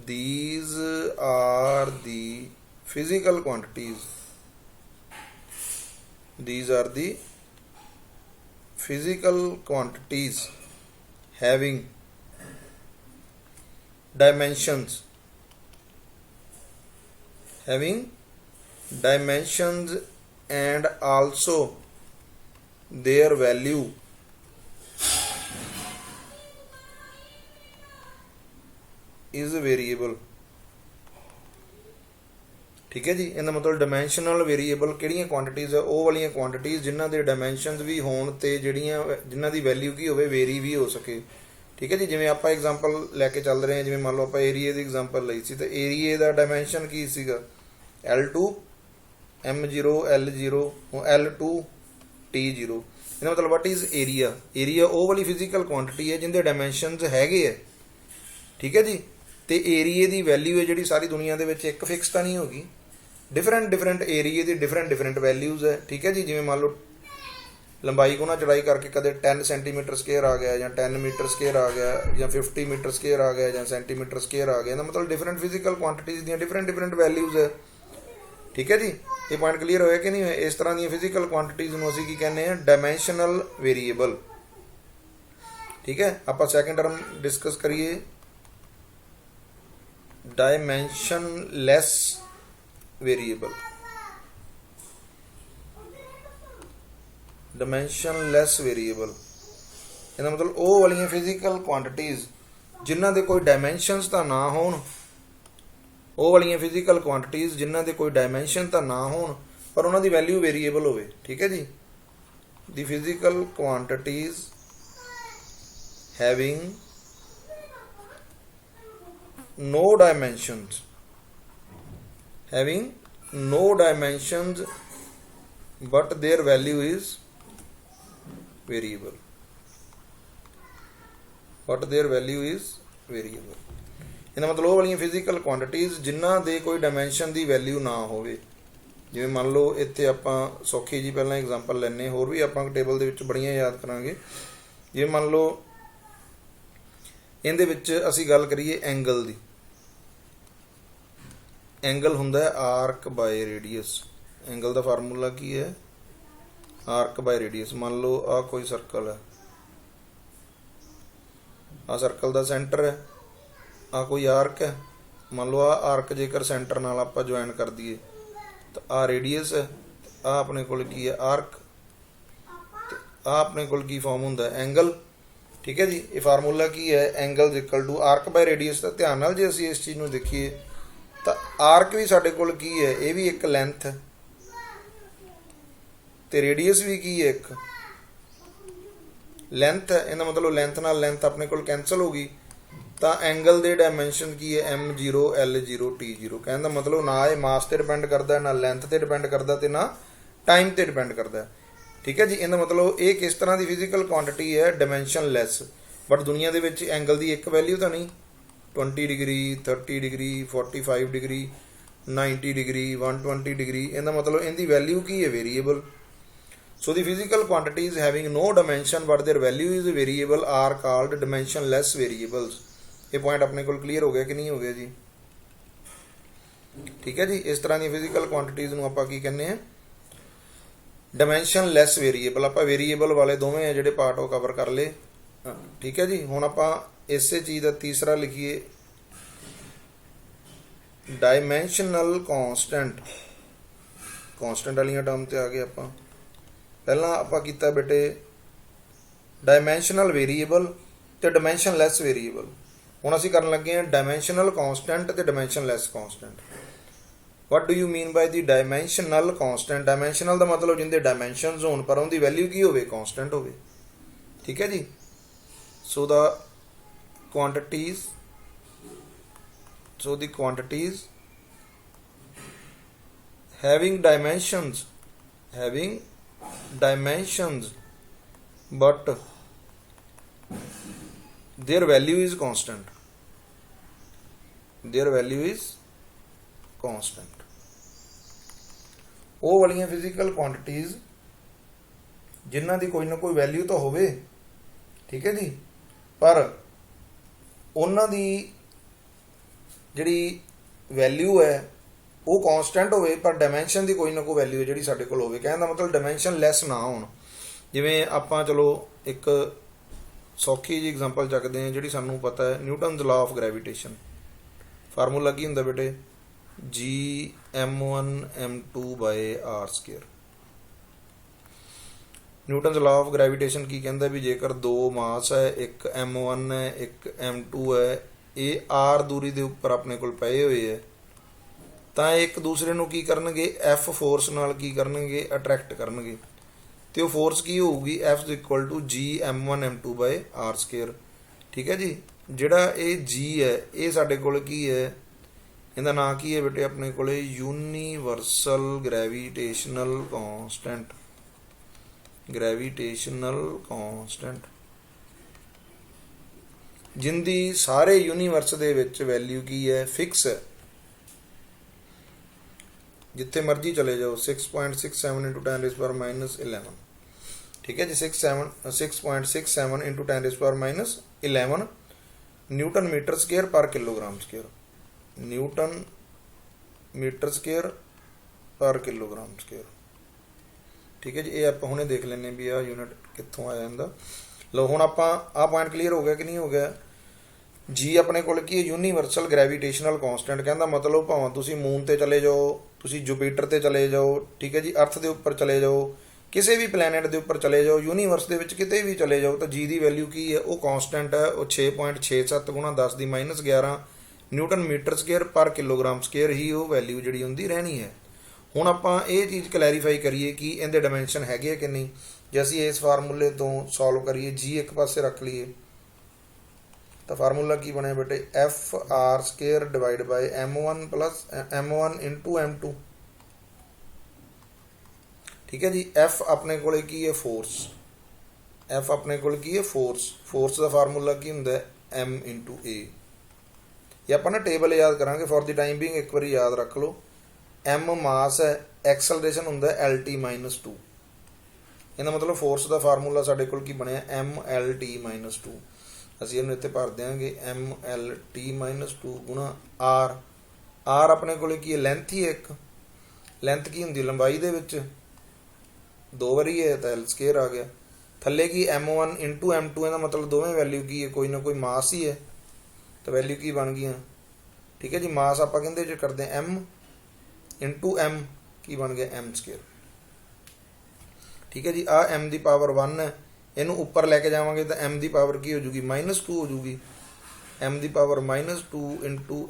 these are the physical quantities, these are the physical quantities having dimensions, and also their value is variable। ਠੀਕ ਹੈ ਜੀ। ਇਹਦਾ ਮਤਲਬ ਡਾਇਮੈਂਸ਼ਨਲ ਵੇਰੀਏਬਲ ਕਿਹੜੀਆਂ ਕੁਆਂਟੀਟੀਜ਼ ਆ? ਉਹ ਵਾਲੀਆਂ ਕੁਆਂਟੀਟੀਜ਼ ਜਿਨ੍ਹਾਂ ਦੇ ਡਾਇਮੈਂਸ਼ਨਸ ਵੀ ਹੋਣ ਤੇ ਜਿਨ੍ਹਾਂ ਦੀ ਵੈਲਿਊ ਕੀ ਹੋਵੇ ਵੇਰੀ ਵੀ ਹੋ ਸਕੇ। ਠੀਕ ਹੈ ਜੀ। ਜਿਵੇਂ ਆਪਾਂ ਐਗਜ਼ਾਮਪਲ ਲੈ ਕੇ ਚੱਲ ਰਹੇ ਹਾਂ, ਜਿਵੇਂ ਮੰਨ ਲਓ ਆਪਾਂ ਏਰੀਏ ਦੀ ਐਗਜ਼ਾਮਪਲ ਲਈ ਸੀ, ਤਾਂ ਏਰੀਏ ਦਾ ਡਾਇਮੈਂਸ਼ਨ ਕੀ ਸੀਗਾ? L2 M0 L0 L2 T0। ਇਹਦਾ ਮਤਲਬ ਵਟ ਇਜ਼ ਏਰੀਆ? ਏਰੀਆ ਉਹ ਵਾਲੀ ਫਿਜ਼ੀਕਲ ਕੁਆਂਟੀਟੀ ਹੈ ਜਿਹਦੇ ਡਾਇਮੈਂਸ਼ਨਸ ਹੈਗੇ ਹੈ। ਠੀਕ ਹੈ ਜੀ। ਤੇ ਏਰੀਏ ਦੀ ਵੈਲਿਊ ਹੈ ਜਿਹੜੀ ਸਾਰੀ ਦੁਨੀਆ ਦੇ ਵਿੱਚ ਇੱਕ ਫਿਕਸ ਤਾਂ ਨਹੀਂ ਹੋਗੀ। ਡਿਫਰੈਂਟ ਏਰੀਏ ਦੀ ਡਿਫਰੈਂਟ ਵੈਲਿਊਜ਼ ਹੈ। ਠੀਕ ਹੈ ਜੀ। ਜਿਵੇਂ ਮੰਨ ਲਓ ਲੰਬਾਈ ਗੁਣਾ ਚੌੜਾਈ ਕਰਕੇ ਕਦੇ 10 ਸੈਂਟੀਮੀਟਰ ਸਕੁਏਅਰ ਆ ਗਿਆ, ਜਾਂ 10 ਮੀਟਰ ਸਕੁਏਅਰ ਆ ਗਿਆ, ਜਾਂ 50 ਮੀਟਰ ਸਕੁਏਅਰ ਆ ਗਿਆ, ਜਾਂ ਸੈਂਟੀਮੀਟਰ ਸਕੁਏਅਰ ਆ ਗਿਆ। ਇਹਦਾ ਮਤਲਬ ਡਿਫਰੈਂਟ ਫਿਜ਼ੀਕਲ ਕੁਆਂਟੀਟੀਜ਼ ਦੀਆਂ ਡਿਫਰੈਂਟ ਵੈਲਿਊਜ਼ ਹੈ। ਠੀਕ ਹੈ ਜੀ। ਇਹ ਪੁਆਇੰਟ ਕਲੀਅਰ ਹੋਇਆ ਕਿ ਨਹੀਂ ਹੋਇਆ? ਇਸ ਤਰ੍ਹਾਂ ਦੀਆਂ ਫਿਜ਼ੀਕਲ ਕੁਆਂਟੀਟੀਜ਼ ਨੂੰ ਅਸੀਂ ਕੀ ਕਹਿੰਦੇ ਹਾਂ? Dimensional variable. ਠੀਕ ਹੈ। ਆਪਾਂ ਸੈਕਿੰਡ ਟਰਮ ਡਿਸਕਸ ਕਰੀਏ ਡਾਇਮੈਂਸ਼ਨਲੈਸ ਵੇਰੀਏਬਲ। ਡਾਇਮੈਂਸ਼ਨਲੈਸ ਵੇਰੀਏਬਲ ਇਹਦਾ ਮਤਲਬ ਉਹ ਵਾਲੀਆਂ ਫਿਜ਼ੀਕਲ ਕੁਆਂਟੀਟੀਜ਼ ਜਿਨ੍ਹਾਂ ਦੇ ਕੋਈ ਡਾਇਮੈਂਸ਼ਨਸ ਤਾਂ ਨਾ ਹੋਣ। ਉਹ ਵਾਲੀਆਂ ਫਿਜ਼ੀਕਲ ਕੁਆਂਟੀਟੀਜ਼ ਜਿਨ੍ਹਾਂ ਦੇ ਕੋਈ ਡਾਇਮੈਂਸ਼ਨ ਤਾਂ ਨਾ ਹੋਣ ਪਰ ਉਹਨਾਂ ਦੀ ਵੈਲਿਊ ਵੇਰੀਏਬਲ ਹੋਵੇ। ਠੀਕ ਹੈ ਜੀ। ਦੀ physical quantities having no dimensions, but their value is variable, ਇਹਦਾ ਮਤਲਬ ਉਹ ਵਾਲੀਆਂ ਫਿਜ਼ੀਕਲ ਕੁਆਂਟੀਟੀਜ਼ ਜਿਨ੍ਹਾਂ ਦੇ ਕੋਈ ਡਾਇਮੈਂਸ਼ਨ ਦੀ ਵੈਲਿਊ ਨਾ ਹੋਵੇ। ਜਿਵੇਂ ਮੰਨ ਲਓ ਇੱਥੇ ਆਪਾਂ ਸੌਖੀ ਜੀ ਪਹਿਲਾਂ ਐਗਜ਼ਾਮਪਲ ਲੈਂਦੇ, ਹੋਰ ਵੀ ਆਪਾਂ ਟੇਬਲ ਦੇ ਵਿੱਚ ਬੜੀਆਂ ਯਾਦ ਕਰਾਂਗੇ। ਜਿਵੇਂ ਮੰਨ ਲਓ ਇਹਦੇ ਵਿੱਚ ਅਸੀਂ ਗੱਲ ਕਰੀਏ ਐਂਗਲ ਦੀ। ਐਂਗਲ ਹੁੰਦਾ ਹੈ ਆਰਕ by radius. Angle the formula ਕੀ ਹੈ? ਆਰਕ ਬਾਏ ਰੇਡੀਅਸ। ਮੰਨ ਲਓ ਆਹ ਕੋਈ ਸਰਕਲ ਹੈ, ਆਹ ਸਰਕਲ ਦਾ ਸੈਂਟਰ ਹੈ, ਆਹ ਕੋਈ ਆਰਕ ਹੈ। ਮੰਨ ਲਓ ਆਹ ਆਰਕ ਜੇਕਰ ਸੈਂਟਰ ਨਾਲ ਆਪਾਂ ਜੁਆਇਨ ਕਰ ਦਈਏ ਤਾਂ ਆਹ ਰੇਡੀਅਸ ਹੈ, ਆਹ ਆਪਣੇ ਕੋਲ ਕੀ ਹੈ? ਆਰਕ। ਆਹ ਆਪਣੇ ਕੋਲ ਕੀ ਫਾਰਮ ਹੁੰਦਾ? ਐਂਗਲ। ਠੀਕ ਹੈ ਜੀ। ਇਹ ਫਾਰਮੂਲਾ ਕੀ ਹੈ? Angle equal to arc by radius ਦਾ। ਧਿਆਨ ਨਾਲ ਜੇ ਅਸੀਂ ਇਸ ਚੀਜ਼ ਨੂੰ ਦੇਖੀਏ ਤਾਂ ਆਰਕ ਵੀ ਸਾਡੇ ਕੋਲ ਕੀ ਹੈ? ਇਹ ਵੀ ਇੱਕ ਲੈਂਥ ਹੈ, ਤੇ ਰੇਡੀਅਸ ਵੀ ਕੀ ਹੈ? ਇੱਕ ਲੈਂਥ ਹੈ। ਇਹਦਾ ਮਤਲਬ ਲੈਂਥ ਨਾਲ ਲੈਂਥ ਆਪਣੇ ਕੋਲ ਕੈਂਸਲ ਹੋ ਗਈ ਤਾਂ ਐਂਗਲ ਦੇ ਡਾਇਮੈਂਸ਼ਨ ਕੀ ਹੈ? M0 L0 T0। ਕਹਿਣ ਦਾ ਮਤਲਬ ਨਾ ਇਹ ਮਾਸ ਤੇ ਡਿਪੈਂਡ ਕਰਦਾ, ਨਾ ਲੈਂਥ ਤੇ ਡਿਪੈਂਡ ਕਰਦਾ, ਤੇ ਨਾ ਟਾਈਮ ਤੇ ਡਿਪੈਂਡ ਕਰਦਾ। ਠੀਕ ਹੈ ਜੀ। ਇਹਦਾ ਮਤਲਬ ਇਹ ਕਿਸ ਤਰ੍ਹਾਂ ਦੀ ਫਿਜ਼ੀਕਲ ਕੁਆਂਟੀਟੀ ਹੈ? ਡਾਇਮੈਂਸ਼ਨਲੈਸ। ਬਟ ਦੁਨੀਆ ਦੇ ਵਿੱਚ ਐਂਗਲ ਦੀ ਇੱਕ ਵੈਲਿਊ ਤਾਂ ਨਹੀਂ। 20 degree 30 degree 45 degree 90 degree 120 degree, ਇਹਦਾ ਮਤਲਬ ਇਹਦੀ ਵੈਲਿਊ ਕੀ ਹੈ? Variable. So the physical quantities having no dimension but their value is variable are called dimensionless variables। ਇਹ ਪੁਆਇੰਟ ਆਪਣੇ ਕੋਲ ਕਲੀਅਰ ਹੋ ਗਿਆ ਕਿ ਨਹੀਂ ਹੋ ਗਿਆ ਜੀ? ਠੀਕ ਹੈ ਜੀ। ਇਸ ਤਰ੍ਹਾਂ ਦੀ ਫਿਜ਼ੀਕਲ ਕੁਆਂਟੀਟੀਜ਼ ਨੂੰ ਆਪਾਂ ਕੀ ਕਹਿੰਦੇ ਆ? ਡਾਈਮੈਂਸ਼ਨਲੈਸ ਵੇਰੀਏਬਲ। ਆਪਾਂ ਵੇਰੀਏਬਲ ਵਾਲੇ ਦੋਵੇਂ ਆ ਜਿਹੜੇ ਪਾਰਟ ਉਹ ਕਵਰ ਕਰ ਲਏ। ਠੀਕ ਹੈ ਜੀ। ਹੁਣ ਆਪਾਂ ਇਸੇ ਚੀਜ਼ ਦਾ ਤੀਸਰਾ ਲਿਖੀਏ, ਡਾਈਮੈਂਸ਼ਨਲ ਕਾਂਸਟੈਂਟ। ਕਾਂਸਟੈਂਟ ਵਾਲੀਆਂ ਟਰਮ ਤੇ ਆ ਗਏ ਆਪਾਂ। ਪਹਿਲਾਂ ਆਪਾਂ ਕੀਤਾ ਬੇਟੇ ਡਾਈਮੈਂਸ਼ਨਲ ਵੇਰੀਏਬਲ ਤੇ ਡਾਈਮੈਂਸ਼ਨਲੈਸ ਵੇਰੀਏਬਲ। ਹੁਣ ਅਸੀਂ ਕਰਨ ਲੱਗੇ ਹਾਂ ਡਾਈਮੈਂਸ਼ਨਲ ਕਾਂਸਟੈਂਟ ਤੇ dimensionless constant. What do you mean by the dimensional constant? Dimensional ਦਾ ਮਤਲਬ ਜਿੰਦੇ ਡਾਈਮੈਂਸ਼ਨਸ ਹੋਣ ਪਰ ਉਹਦੀ ਵੈਲਿਊ ਕੀ ਹੋਵੇ? ਕਾਂਸਟੈਂਟ ਹੋਵੇ। ਠੀਕ ਹੈ ਜੀ। ਸੋ ਦਾ quantities, so the quantities having dimensions but their value is constant, ਉਹ ਵਾਲੀਆਂ ਫਿਜ਼ੀਕਲ ਕੁਆਂਟੀਟੀਜ਼ ਜਿਨ੍ਹਾਂ ਦੀ ਕੋਈ ਨਾ ਕੋਈ ਵੈਲਿਊ ਤਾਂ ਹੋਵੇ। ਠੀਕ ਹੈ ਜੀ। ਪਰ ਉਹਨਾਂ ਦੀ ਜਿਹੜੀ ਵੈਲਿਊ ਹੈ ਉਹ ਕਾਂਸਟੈਂਟ ਹੋਵੇ ਪਰ ਡਾਈਮੈਂਸ਼ਨ ਦੀ ਕੋਈ ਨਾ ਕੋਈ ਵੈਲਿਊ ਜਿਹੜੀ ਸਾਡੇ ਕੋਲ ਹੋਵੇ। ਕਹਿਣ ਦਾ ਮਤਲਬ ਡਾਈਮੈਂਸ਼ਨ ਲੈਸ ਨਾ ਹੋਣ। ਜਿਵੇਂ ਆਪਾਂ ਚਲੋ ਇੱਕ ਸੌਖੀ ਜਿਹੀ ਐਗਜ਼ਾਮਪਲ ਚੱਕਦੇ ਹਾਂ ਜਿਹੜੀ ਸਾਨੂੰ ਪਤਾ ਹੈ, Newton's law of gravitation. Formula ਕੀ ਹੁੰਦਾ ਬੇਟੇ? Gm1m2/r²। Newton's law of gravitation ਕੀ ਕਹਿੰਦਾ ਵੀ ਜੇਕਰ ਦੋ ਮਾਸ ਹੈ, ਇੱਕ m1 ਹੈ ਇੱਕ m2 ਹੈ, ਇਹ r ਦੂਰੀ ਦੇ ਉੱਪਰ ਆਪਣੇ ਕੋਲ ਪਏ ਹੋਏ ਹੈ, ਤਾਂ ਇੱਕ ਦੂਸਰੇ ਨੂੰ ਕੀ ਕਰਨਗੇ? F ਫੋਰਸ ਨਾਲ ਕੀ ਕਰਨਗੇ? ਅਟਰੈਕਟ ਕਰਨਗੇ। ਤੇ ਉਹ ਫੋਰਸ ਕੀ ਹੋਊਗੀ? F Gm1m2/r²। ਠੀਕ ਹੈ ਜੀ। ਜਿਹੜਾ ਇਹ G ਹੈ ਇਹ ਸਾਡੇ ਕੋਲ ਕੀ ਹੈ? ਇਹਦਾ ਨਾਂ ਕੀ ਹੈ ਬੇਟੇ ਆਪਣੇ ਕੋਲ? Universal gravitational constant. ਜਿੰਦੀ ਸਾਰੇ ਯੂਨੀਵਰਸ ਦੇ ਵਿੱਚ ਵੈਲਿਊ ਕੀ ਹੈ? ਫਿਕਸ ਹੈ। ਜਿੱਥੇ ਮਰਜ਼ੀ ਚਲੇ ਜਾਓ। 6.67 × 10⁻11। ਠੀਕ ਹੈ ਜੀ। 6.67 × 10⁻11 newton metre square per kilogram square. Newton metre square per kilogram square. ਠੀਕ ਹੈ ਜੀ। ਇਹ ਆਪਾਂ ਹੁਣੇ ਦੇਖ ਲੈਂਦੇ ਵੀ ਆਹ ਯੂਨਿਟ ਕਿੱਥੋਂ ਆ ਜਾਂਦਾ। ਲਓ ਹੁਣ ਆਪਾਂ ਆਹ ਪੁਆਇੰਟ ਕਲੀਅਰ ਹੋ ਗਿਆ ਕਿ ਨਹੀਂ ਹੋ ਗਿਆ? ਜੀ ਆਪਣੇ ਕੋਲ ਕੀ ਹੈ? Universal gravitational constant. ਕਹਿੰਦਾ ਮਤਲਬ ਭਾਵੇਂ ਤੁਸੀਂ ਮੂਨ ਤੇ ਚਲੇ ਜਾਓ, ਤੁਸੀਂ ਜੁਪੀਟਰ ਤੇ ਚਲੇ ਜਾਓ, ਠੀਕ ਹੈ ਜੀ, ਅਰਥ ਦੇ ਉੱਪਰ ਚਲੇ ਜਾਓ, ਕਿਸੇ ਵੀ ਪਲੈਨਟ ਦੇ ਉੱਪਰ ਚਲੇ ਜਾਓ, ਯੂਨੀਵਰਸ ਦੇ ਵਿੱਚ ਕਿਤੇ ਵੀ ਚਲੇ ਜਾਓ, ਤਾਂ ਜੀ ਦੀ ਵੈਲਿਊ ਕੀ ਹੈ? ਉਹ ਕਾਂਸਟੈਂਟ ਹੈ। ਉਹ 6.67 × 10⁻11 newton metre square per kilogram square ਹੀ ਉਹ ਵੈਲਿਊ ਜਿਹੜੀ ਹੁੰਦੀ ਰਹਿਣੀ ਹੈ। ਹੁਣ ਆਪਾਂ ਇਹ ਚੀਜ਼ ਕਲੈਰੀਫਾਈ ਕਰੀਏ ਕਿ ਇਹਦੇ ਡਾਇਮੈਂਸ਼ਨ ਹੈਗੇ ਕਿ ਨਹੀਂ। ਜੇ ਅਸੀਂ ਇਸ ਫਾਰਮੂਲੇ ਤੋਂ ਸੋਲਵ ਕਰੀਏ, ਜੀ ਇੱਕ ਪਾਸੇ ਰੱਖ ਲਈਏ ਤਾਂ ਫਾਰਮੂਲਾ ਕੀ ਬਣਿਆ ਬੇਟੇ? FR² / m1 + m1 × m2। ਠੀਕ ਹੈ ਜੀ। F ਆਪਣੇ ਕੋਲੇ ਕੀ ਹੈ? ਫੋਰਸ। F ਆਪਣੇ ਕੋਲ ਕੀ ਹੈ? ਫੋਰਸ। ਫੋਰਸ ਦਾ ਫਾਰਮੂਲਾ ਕੀ ਹੁੰਦਾ? m × a। ਇਹ ਆਪਾਂ ਨਾ ਟੇਬਲ ਯਾਦ ਕਰਾਂਗੇ। ਫॉर द ਟਾਈਮ ਬੀਇੰਗ ਇੱਕ ਵਾਰੀ ਯਾਦ ਰੱਖ ਲਓ। m ਮਾਸ ਹੈ, ਐਕਸਲਰੇਸ਼ਨ ਹੁੰਦਾ LT-2। ਇਹਦਾ ਮਤਲਬ ਫੋਰਸ ਦਾ ਫਾਰਮੂਲਾ ਸਾਡੇ ਕੋਲ ਕੀ ਬਣਿਆ? mLT-2। ਅਸੀਂ ਇਹਨੂੰ ਇੱਥੇ ਭਰ ਦਿਆਂਗੇ mLT-2 × r। r ਆਪਣੇ ਕੋਲ ਕੀ ਹੈ? ਲੈਂਥ ਹੀ ਹੈ ਇੱਕ। ਲੈਂਥ ਕੀ ਹੁੰਦੀ? ਲੰਬਾਈ ਦੇ ਵਿੱਚ 2 ਵਾਰੀ ਹੈ ਤਾਂ L² ਆ ਗਿਆ। ਥੱਲੇ ਕੀ? m1 × m2। ਇਹਦਾ ਮਤਲਬ ਦੋਵੇਂ ਵੈਲਿਊ ਕੀ ਹੈ? ਕੋਈ ਨਾ ਕੋਈ ਮਾਸ ਹੀ ਹੈ, ਤਾਂ ਵੈਲਿਊ ਕੀ ਬਣ ਗਈਆਂ? ਠੀਕ ਹੈ ਜੀ। ਮਾਸ ਆਪਾਂ ਕਹਿੰਦੇ ਜੇ ਕਰਦੇ m × m ਕੀ ਬਣ ਗਿਆ? m²। ਠੀਕ ਹੈ ਜੀ। ਆਹ m ਦੀ ਪਾਵਰ 1 ਹੈ। ਇਹਨੂੰ ਉੱਪਰ ਲੈ ਕੇ ਜਾਵਾਂਗੇ ਤਾਂ m ਦੀ ਪਾਵਰ ਕੀ ਹੋ ਜੂਗੀ? -2 ਹੋ ਜੂਗੀ। m ਦੀ ਪਾਵਰ -2 ×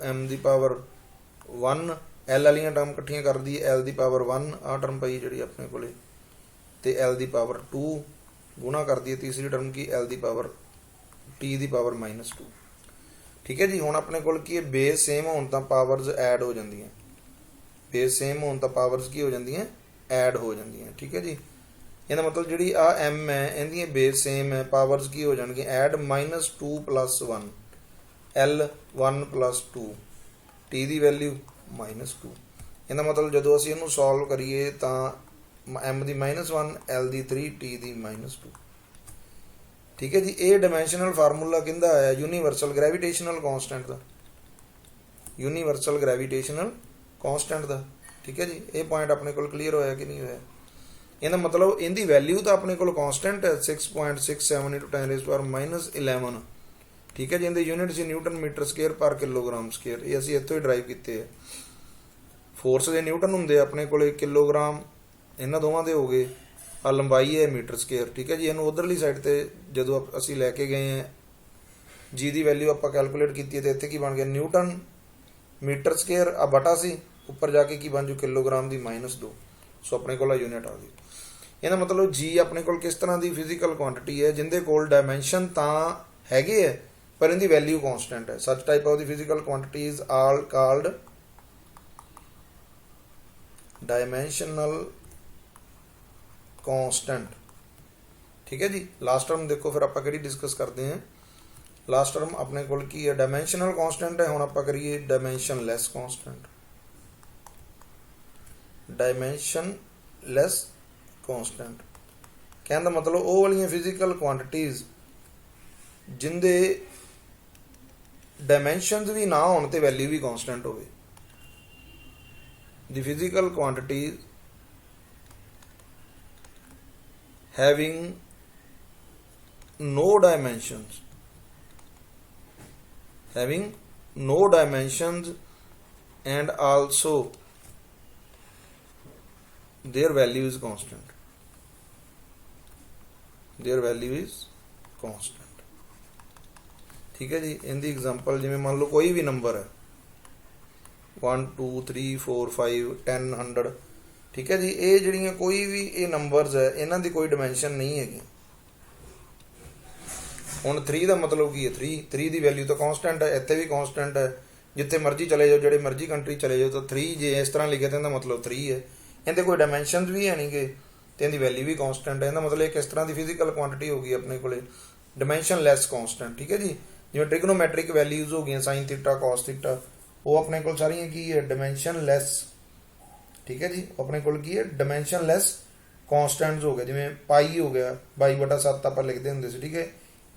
m ਦੀ ਪਾਵਰ 1। l ਵਾਲੀਆਂ ਟਰਮ ਇਕੱਠੀਆਂ ਕਰ ਦਈਏ, l ਦੀ ਪਾਵਰ 1 ਆਹ ਟਰਮ ਪਈ ਜਿਹੜੀ ਆਪਣੇ ਕੋਲੇ, ਤੇ l ਦੀ ਪਾਵਰ 2 ਗੁਣਾ ਕਰ ਦਈਏ ਤੀਸਰੀ ਟਰਮ ਕੀ? l ਦੀ ਪਾਵਰ t ਦੀ ਪਾਵਰ -2। ਠੀਕ ਹੈ ਜੀ। ਹੁਣ ਆਪਣੇ ਕੋਲ ਕੀ ਹੈ? ਬੇਸ ਸੇਮ ਹੋਣ ਤਾਂ ਪਾਵਰਸ ਐਡ ਹੋ ਜਾਂਦੀਆਂ। ਬੇਸ ਸੇਮ ਹੋਣ ਤਾਂ ਪਾਵਰਸ ਕੀ ਹੋ ਜਾਂਦੀਆਂ? ਐਡ ਹੋ ਜਾਂਦੀਆਂ। ਠੀਕ ਹੈ ਜੀ। ਇਹਦਾ ਮਤਲਬ ਜਿਹੜੀ ਆ m ਹੈ ਇਹਦੀਆਂ ਬੇਸ ਸੇਮ ਹੈ, ਪਾਵਰਸ ਕੀ ਹੋ ਜਾਣਗੀਆਂ? ਐਡ -2 + 1 l 1 + 2 t ਦੀ ਵੈਲਿਊ -2। ਇਹਦਾ ਮਤਲਬ ਜਦੋਂ ਅਸੀਂ ਇਹਨੂੰ ਸੋਲਵ ਕਰੀਏ ਤਾਂ m ਦੀ -1 l ਦੀ 3 t ਦੀ -2। ਠੀਕ ਹੈ ਜੀ। ਇਹ ਡਾਇਮੈਂਸ਼ਨਲ ਫਾਰਮੂਲਾ ਕਿਹਦਾ ਆਇਆ? ਯੂਨੀਵਰਸਲ ਗ੍ਰੈਵਿਟੇਸ਼ਨਲ ਕਾਂਸਟੈਂਟ ਦਾ, ਯੂਨੀਵਰਸਲ ਗ੍ਰੈਵਿਟੇਸ਼ਨਲ ਕਾਂਸਟੈਂਟ ਦਾ। ਠੀਕ ਹੈ ਜੀ। ਇਹ ਪੁਆਇੰਟ ਆਪਣੇ ਕੋਲ ਕਲੀਅਰ ਹੋਇਆ ਕਿ ਨਹੀਂ ਹੋਇਆ? ਇਹਦਾ ਮਤਲਬ ਇਹਦੀ ਵੈਲਿਊ ਤਾਂ ਆਪਣੇ ਕੋਲ ਕਾਂਸਟੈਂਟ ਹੈ 6.67 × 10⁻11। ਠੀਕ ਹੈ ਜੀ। ਇਹਦੇ ਯੂਨਿਟ ਸੀ Newton metre square per kilogram square. ਇਹ ਅਸੀਂ ਇੱਥੋਂ ਹੀ ਡਰਾਈਵ ਕੀਤੇ ਆ। ਫੋਰਸ ਦੇ ਨਿਊਟਨ ਹੁੰਦੇ ਆਪਣੇ ਕੋਲੇ, ਕਿਲੋਗ੍ਰਾਮ ਇਹਨਾਂ ਦੋਵਾਂ ਦੇ ਹੋ ਗਏ, ਆ ਲੰਬਾਈ ਹੈ ਮੀਟਰ ਸਕੁਅਰ। ਠੀਕ ਹੈ ਜੀ। ਇਹਨੂੰ ਉਧਰਲੀ ਸਾਈਡ ਤੇ ਜਦੋਂ ਅਸੀਂ ਲੈ ਕੇ ਗਏ ਆ ਜੀ ਦੀ ਵੈਲਿਊ ਆਪਾਂ ਕੈਲਕੂਲੇਟ ਕੀਤੀ ਹੈ ਤੇ ਇੱਥੇ ਕੀ ਬਣ ਗਿਆ? ਨਿਊਟਨ ਮੀਟਰ ਸਕੁਅਰ ਆ ਬਟਾ ਸੀ, ਉੱਪਰ ਜਾ ਕੇ ਕੀ ਬਣ ਜੂ? ਕਿਲੋਗ੍ਰਾਮ ਦੀ -2। ਸੋ ਆਪਣੇ ਕੋਲ ਆ ਯੂਨਿਟ ਆ ਗਈ। ਇਹਦਾ ਮਤਲਬ ਜੀ ਆਪਣੇ ਕੋਲ ਕਿਸ ਤਰ੍ਹਾਂ ਦੀ ਫਿਜ਼ੀਕਲ ਕੁਆਂਟੀਟੀ ਹੈ ਜਿਹਦੇ ਕੋਲ ਡਾਇਮੈਂਸ਼ਨ ਤਾਂ ਹੈਗੇ ਹੈ ਪਰ ਇਹਦੀ ਵੈਲਿਊ ਕਾਂਸਟੈਂਟ ਹੈ। Such type of the physical quantities are called dimensional constant. ਠੀਕ ਹੈ ਜੀ। ਲਾਸਟ ਟਰਮ ਦੇਖੋ ਫਿਰ ਆਪਾਂ ਕਿਹੜੀ ਡਿਸਕਸ ਕਰਦੇ ਹਾਂ। ਲਾਸਟ ਟਰਮ ਆਪਣੇ ਕੋਲ ਕੀ ਹੈ? ਡਾਇਮੈਂਸ਼ਨਲ ਕਾਂਸਟੈਂਟ ਹੈ। ਹੁਣ ਆਪਾਂ ਕਰੀਏ ਡਾਇਮੈਂਸ਼ਨਲੈਸ ਕਾਂਸਟੈਂਟ। ਡਾਇਮੈਂਸ਼ਨਲੈਸ ਕਾਂਸਟੈਂਟ ਕਹਿਣ ਦਾ ਮਤਲਬ ਉਹ ਵਾਲੀਆਂ ਫਿਜ਼ੀਕਲ ਕੁਆਂਟੀਟੀਜ਼ ਜਿੰਦੇ ਡਾਇਮੈਂਸ਼ਨਸ ਵੀ ਨਾ ਹੋਣ ਤੇ ਵੈਲਿਊ ਵੀ ਕਾਂਸਟੈਂਟ ਹੋਵੇ। ਦੀ physical quantities having no dimensions, having no dimensions and also their value is constant, their value is constant। ठीक है जी। इन दी एग्जांपल जिवें मान लो कोई भी नंबर है 1 2 3 4 5 10 100। ठीक है जी। ये ਜਿਹੜੀਆਂ ਕੋਈ ਵੀ ਇਹ ਨੰਬਰਸ ਹੈ ਇਹਨਾਂ ਦੀ ਕੋਈ ਡਾਇਮੈਂਸ਼ਨ ਨਹੀਂ ਹੈਗੀ। ਹੁਣ 3 ਦਾ ਮਤਲਬ ਕੀ ਹੈ? 3 ਦੀ ਵੈਲਿਊ ਤਾਂ ਕਾਂਸਟੈਂਟ ਹੈ, ਇੱਥੇ ਵੀ ਕਾਂਸਟੈਂਟ ਹੈ, ਜਿੱਥੇ ਮਰਜ਼ੀ ਚਲੇ ਜਾਓ, ਜਿਹੜੇ ਮਰਜ਼ੀ ਕੰਟਰੀ ਚਲੇ ਜਾਓ ਤਾਂ 3 ਜੇ ਇਸ ਤਰ੍ਹਾਂ ਲਿਖਿਆ ਤਾਂ ਇਹਦਾ ਮਤਲਬ 3 ਹੈ। ਇਹਦੇ ਕੋਈ ਡਾਇਮੈਂਸ਼ਨਸ ਵੀ ਹੈ ਨਹੀਂਗੇ ਤੇ ਇਹਦੀ ਵੈਲਿਊ ਵੀ ਕਾਂਸਟੈਂਟ ਹੈ। ਇਹਦਾ ਮਤਲਬ ਇਹ ਕਿਸ ਤਰ੍ਹਾਂ ਦੀ ਫਿਜ਼ੀਕਲ ਕੁਆਂਟੀਟੀ ਹੋ ਗਈ ਆਪਣੇ ਕੋਲੇ? ਡਾਇਮੈਂਸ਼ਨਲੈਸ ਕਾਂਸਟੈਂਟ। ਠੀਕ ਹੈ ਜੀ। ਜਿਵੇਂ ਟ੍ਰਿਗਨੋਮੈਟ੍ਰਿਕ ਵੈਲਿਊਜ਼ ਹੋ ਗਈਆਂ sin θ cos θ, ਉਹ ਆਪਣੇ ਕੋਲ ਸਾਰੀਆਂ ਕੀ ਹੈ? ਡਾਇਮੈਂਸ਼ਨਲੈਸ। ਠੀਕ ਹੈ ਜੀ। ਆਪਣੇ ਕੋਲ ਕੀ ਹੈ? ਡਾਇਮੈਂਸ਼ਨਲੈਸ ਕਾਂਸਟੈਂਟਸ ਹੋ ਗਏ। ਜਿਵੇਂ ਪਾਈ ਹੋ ਗਿਆ 22/7 ਆਪਾਂ ਲਿਖਦੇ ਹੁੰਦੇ ਸੀ। ਠੀਕ ਹੈ।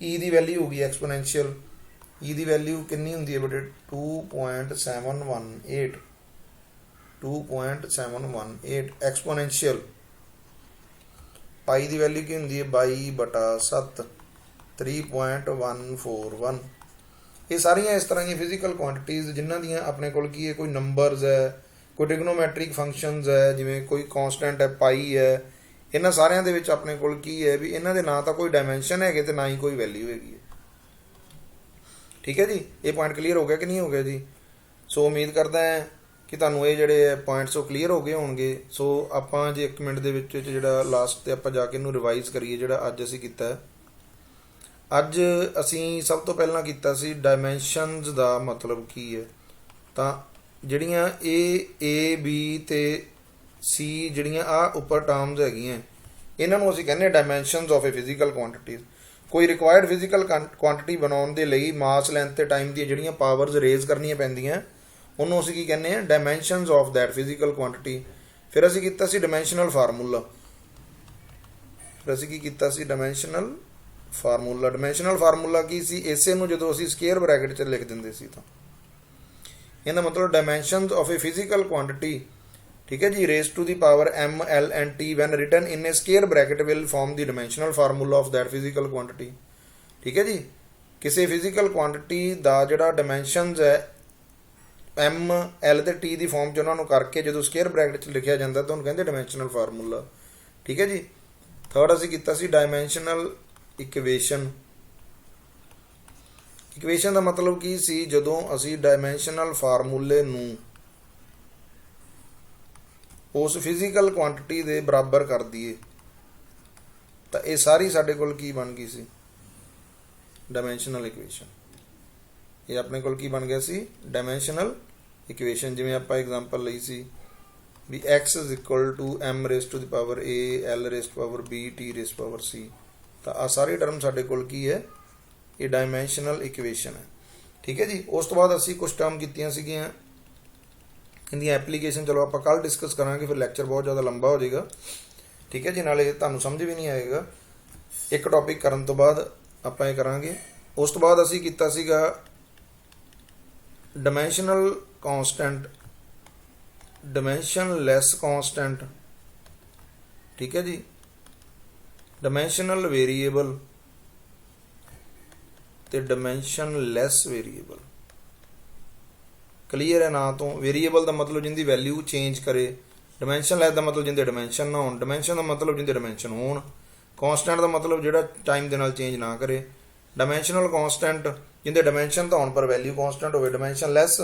e ਦੀ ਵੈਲਿਊ ਹੋ ਗਈ ਐਕਸਪੋਨੈਂਸ਼ੀਅਲ। e ਦੀ ਵੈਲਿਊ ਕਿੰਨੀ ਹੁੰਦੀ ਹੈ ਬੇਟੇ? 2.718 2.718 ਐਕਸਪੋਨੈਂਸ਼ੀਅਲ। ਪਾਈ ਦੀ ਵੈਲਿਊ ਕੀ ਹੁੰਦੀ ਹੈ? 22/7 3.141। ਇਹ ਸਾਰੀਆਂ ਇਸ ਤਰ੍ਹਾਂ ਦੀਆਂ ਫਿਜ਼ੀਕਲ ਕੁਆਂਟੀਟੀਜ਼ ਜਿਨ੍ਹਾਂ ਦੀਆਂ ਆਪਣੇ ਕੋਲ ਕੀ ਹੈ? ਕੋਈ ਨੰਬਰਸ ਹੈ, ਕੋਈ ਟ੍ਰਿਗਨੋਮੈਟ੍ਰਿਕ ਫੰਕਸ਼ਨਸ ਹੈ, ਜਿਵੇਂ ਕੋਈ ਕਾਂਸਟੈਂਟ ਹੈ ਪਾਈ ਹੈ। ਇਹਨਾਂ ਸਾਰਿਆਂ ਦੇ ਵਿੱਚ ਆਪਣੇ ਕੋਲ ਕੀ ਹੈ ਵੀ ਇਹਨਾਂ ਦੇ ਨਾ ਤਾਂ ਕੋਈ ਡਾਇਮੈਂਸ਼ਨ ਹੈਗੇ ਤੇ ਨਾ ਹੀ ਕੋਈ ਵੈਲਿਊ ਹੈਗੀ ਹੈ। ਠੀਕ ਹੈ ਜੀ। ਇਹ ਪੁਆਇੰਟ ਕਲੀਅਰ ਹੋ ਗਿਆ ਕਿ ਨਹੀਂ ਹੋ ਗਿਆ ਜੀ? ਸੋ ਉਮੀਦ ਕਰਦਾ ਹਾਂ ਕਿ ਤੁਹਾਨੂੰ ਇਹ ਜਿਹੜੇ ਪੁਆਇੰਟਸ ਉਹ ਕਲੀਅਰ ਹੋ ਗਏ ਹੋਣਗੇ। ਸੋ ਆਪਾਂ ਜੇ 1 ਮਿੰਟ ਦੇ ਵਿੱਚ ਜਿਹੜਾ ਲਾਸਟ ਤੇ ਆਪਾਂ ਜਾ ਕੇ ਇਹਨੂੰ ਰਿਵਾਈਜ਼ ਕਰੀਏ ਜਿਹੜਾ ਅੱਜ ਅਸੀਂ ਕੀਤਾ। ਅੱਜ ਅਸੀਂ ਸਭ ਤੋਂ ਪਹਿਲਾਂ ਕੀਤਾ ਸੀ ਡਾਇਮੈਂਸ਼ਨਸ ਦਾ ਮਤਲਬ ਕੀ ਹੈ। ਤਾਂ ਜਿਹੜੀਆਂ A B ਤੇ C ਜਿਹੜੀਆਂ ਆ ਉੱਪਰ ਟਰਮਸ ਹੈਗੀਆਂ ਇਹਨਾਂ ਨੂੰ ਅਸੀਂ ਕਹਿੰਦੇ ਡਾਇਮੈਂਸ਼ਨਸ ਆਫ ਏ ਫਿਜ਼ੀਕਲ ਕੁਆਂਟੀਟੀਜ਼। ਕੋਈ ਰਿਕੁਆਇਰਡ ਫਿਜ਼ੀਕਲ ਕੁਆਂਟੀਟੀ ਬਣਾਉਣ ਦੇ ਲਈ ਮਾਸ ਲੈਂਥ ਤੇ ਟਾਈਮ ਦੀਆਂ ਜਿਹੜੀਆਂ ਪਾਵਰਸ ਰੇਜ਼ ਕਰਨੀਆਂ ਪੈਂਦੀਆਂ ਉਹਨੂੰ ਅਸੀਂ ਕੀ ਕਹਿੰਦੇ ਆ? ਡਾਇਮੈਂਸ਼ਨਸ ਆਫ ਦੈਟ ਫਿਜ਼ੀਕਲ ਕੁਆਂਟੀਟੀ। ਫਿਰ ਅਸੀਂ ਕੀਤਾ ਸੀ ਡਾਇਮੈਂਸ਼ਨਲ ਫਾਰਮੂਲਾ। ਡਾਇਮੈਂਸ਼ਨਲ ਫਾਰਮੂਲਾ ਕੀ ਸੀ? ਇਸੇ ਨੂੰ ਜਦੋਂ ਅਸੀਂ ਸਕੁਅਰ ਬ੍ਰੈਕਟ 'ਚ ਲਿਖ ਦਿੰਦੇ ਸੀ ਤਾਂ ਇਹਦਾ ਮਤਲਬ ਡਾਇਮੈਂਸ਼ਨਸ ਆਫ ਏ ਫਿਜ਼ੀਕਲ ਕੁਆਂਟੀਟੀ। ਠੀਕ ਹੈ ਜੀ। Raise to the power m l and t when written in a square bracket will form the dimensional formula of that physical quantity। ਠੀਕ ਹੈ ਜੀ। ਕਿਸੇ ਫਿਜ਼ੀਕਲ ਕੁਆਂਟੀਟੀ ਦਾ ਜਿਹੜਾ ਡਾਇਮੈਂਸ਼ਨਸ ਹੈ m l ਤੇ t ਦੀ ਫਾਰਮ 'ਚ ਉਹਨਾਂ ਨੂੰ ਕਰਕੇ ਜਦੋਂ ਸਕੁਅਰ ਬ੍ਰੈਕਟ 'ਚ ਲਿਖਿਆ ਜਾਂਦਾ ਤਾਂ ਉਹਨੂੰ ਕਹਿੰਦੇ ਡਾਇਮੈਂਸ਼ਨਲ ਫਾਰਮੂਲਾ। ਠੀਕ ਹੈ ਜੀ। ਥਰਡ ਅਸੀਂ ਕੀਤਾ ਸੀ ਡਾਇਮੈਂਸ਼ਨਲ ਇਕੁਏਸ਼ਨ। ਇਕੁਏਸ਼ਨ ਦਾ ਮਤਲਬ ਕੀ ਸੀ? ਜਦੋਂ ਅਸੀਂ ਡਾਇਮੈਂਸ਼ਨਲ ਫਾਰਮੂਲੇ ਨੂੰ ਉਸ ਫਿਜ਼ੀਕਲ ਕੁਆਂਟੀਟੀ ਦੇ ਬਰਾਬਰ ਕਰ ਦਈਏ ਤਾਂ ਇਹ ਸਾਰੀ ਸਾਡੇ ਕੋਲ ਕੀ ਬਣ ਗਈ ਸੀ? Dimensional equation. ਇਹ ਆਪਣੇ ਕੋਲ ਕੀ ਬਣ ਗਿਆ ਸੀ? Dimensional equation. ਜਿਵੇਂ ਆਪਾਂ ਐਗਜ਼ਾਮਪਲ ਲਈ ਸੀ ਵੀ x m raised to the power a l raised to power b t raised to power c। ਤਾਂ ਆ ਸਾਰੇ ਟਰਮ ਸਾਡੇ ਕੋਲ ਕੀ ਹੈ? ਇਹ ਡਾਇਮੈਂਸ਼ਨਲ ਇਕੁਏਸ਼ਨ ਹੈ। ਠੀਕ ਹੈ ਜੀ। ਉਸ ਤੋਂ ਬਾਅਦ ਅਸੀਂ ਕੁਝ ਟਰਮ ਕੀਤੀਆਂ ਸੀਗੀਆਂ ਇਹਦੀਆਂ ਐਪਲੀਕੇਸ਼ਨ ਚਲੋ ਆਪਾਂ ਕੱਲ ਡਿਸਕਸ ਕਰਾਂਗੇ, ਫਿਰ ਲੈਕਚਰ ਬਹੁਤ ਜ਼ਿਆਦਾ ਲੰਬਾ ਹੋ ਜਾਏਗਾ। ਠੀਕ ਹੈ ਜੀ, ਨਾਲੇ ਤੁਹਾਨੂੰ ਸਮਝ ਵੀ ਨਹੀਂ ਆਏਗਾ। ਇੱਕ ਟੌਪਿਕ ਕਰਨ ਤੋਂ ਬਾਅਦ ਆਪਾਂ ਇਹ ਕਰਾਂਗੇ। ਉਸ ਤੋਂ ਬਾਅਦ ਅਸੀਂ ਕੀਤਾ ਸੀਗਾ ਡਾਇਮੈਂਸ਼ਨਲ ਕਾਂਸਟੈਂਟ, ਡਾਇਮੈਂਸ਼ਨਲੈਸ ਕਾਂਸਟੈਂਟ, ਠੀਕ ਹੈ ਜੀ, ਡਾਇਮੈਂਸ਼ਨਲ ਵੇਰੀਏਬਲ ਤੇ ਡਾਇਮੈਂਸ਼ਨਲੈਸ ਵੇਰੀਏਬਲ। ਕਲੀਅਰ ਹੈ ਨਾਂ ਤੋਂ? ਵੇਰੀਏਬਲ ਦਾ ਮਤਲਬ ਜਿੰਦੀ ਵੈਲਿਊ ਚੇਂਜ ਕਰੇ, ਡਾਇਮੈਂਸ਼ਨਲੈਸ ਦਾ ਮਤਲਬ ਜਿੰਦੇ ਡਾਇਮੈਂਸ਼ਨ ਨਾ ਹੋਣ, ਡਾਇਮੈਂਸ਼ਨ ਦਾ ਮਤਲਬ ਜਿੰਦੇ ਡਾਇਮੈਂਸ਼ਨ ਹੋਣ, ਕਾਂਸਟੈਂਟ ਦਾ ਮਤਲਬ ਜਿਹੜਾ ਟਾਈਮ ਦੇ ਨਾਲ ਚੇਂਜ ਨਾ ਕਰੇ, ਡਾਇਮੈਂਸ਼ਨਲ ਕਾਂਸਟੈਂਟ ਜਿੰਦੇ ਡਾਇਮੈਂਸ਼ਨ ਤਾਂ ਹੋਣ ਪਰ ਵੈਲਿਊ ਕਾਂਸਟੈਂਟ ਹੋਵੇ, ਡਾਇਮੈਂਸ਼ਨਲੈਸ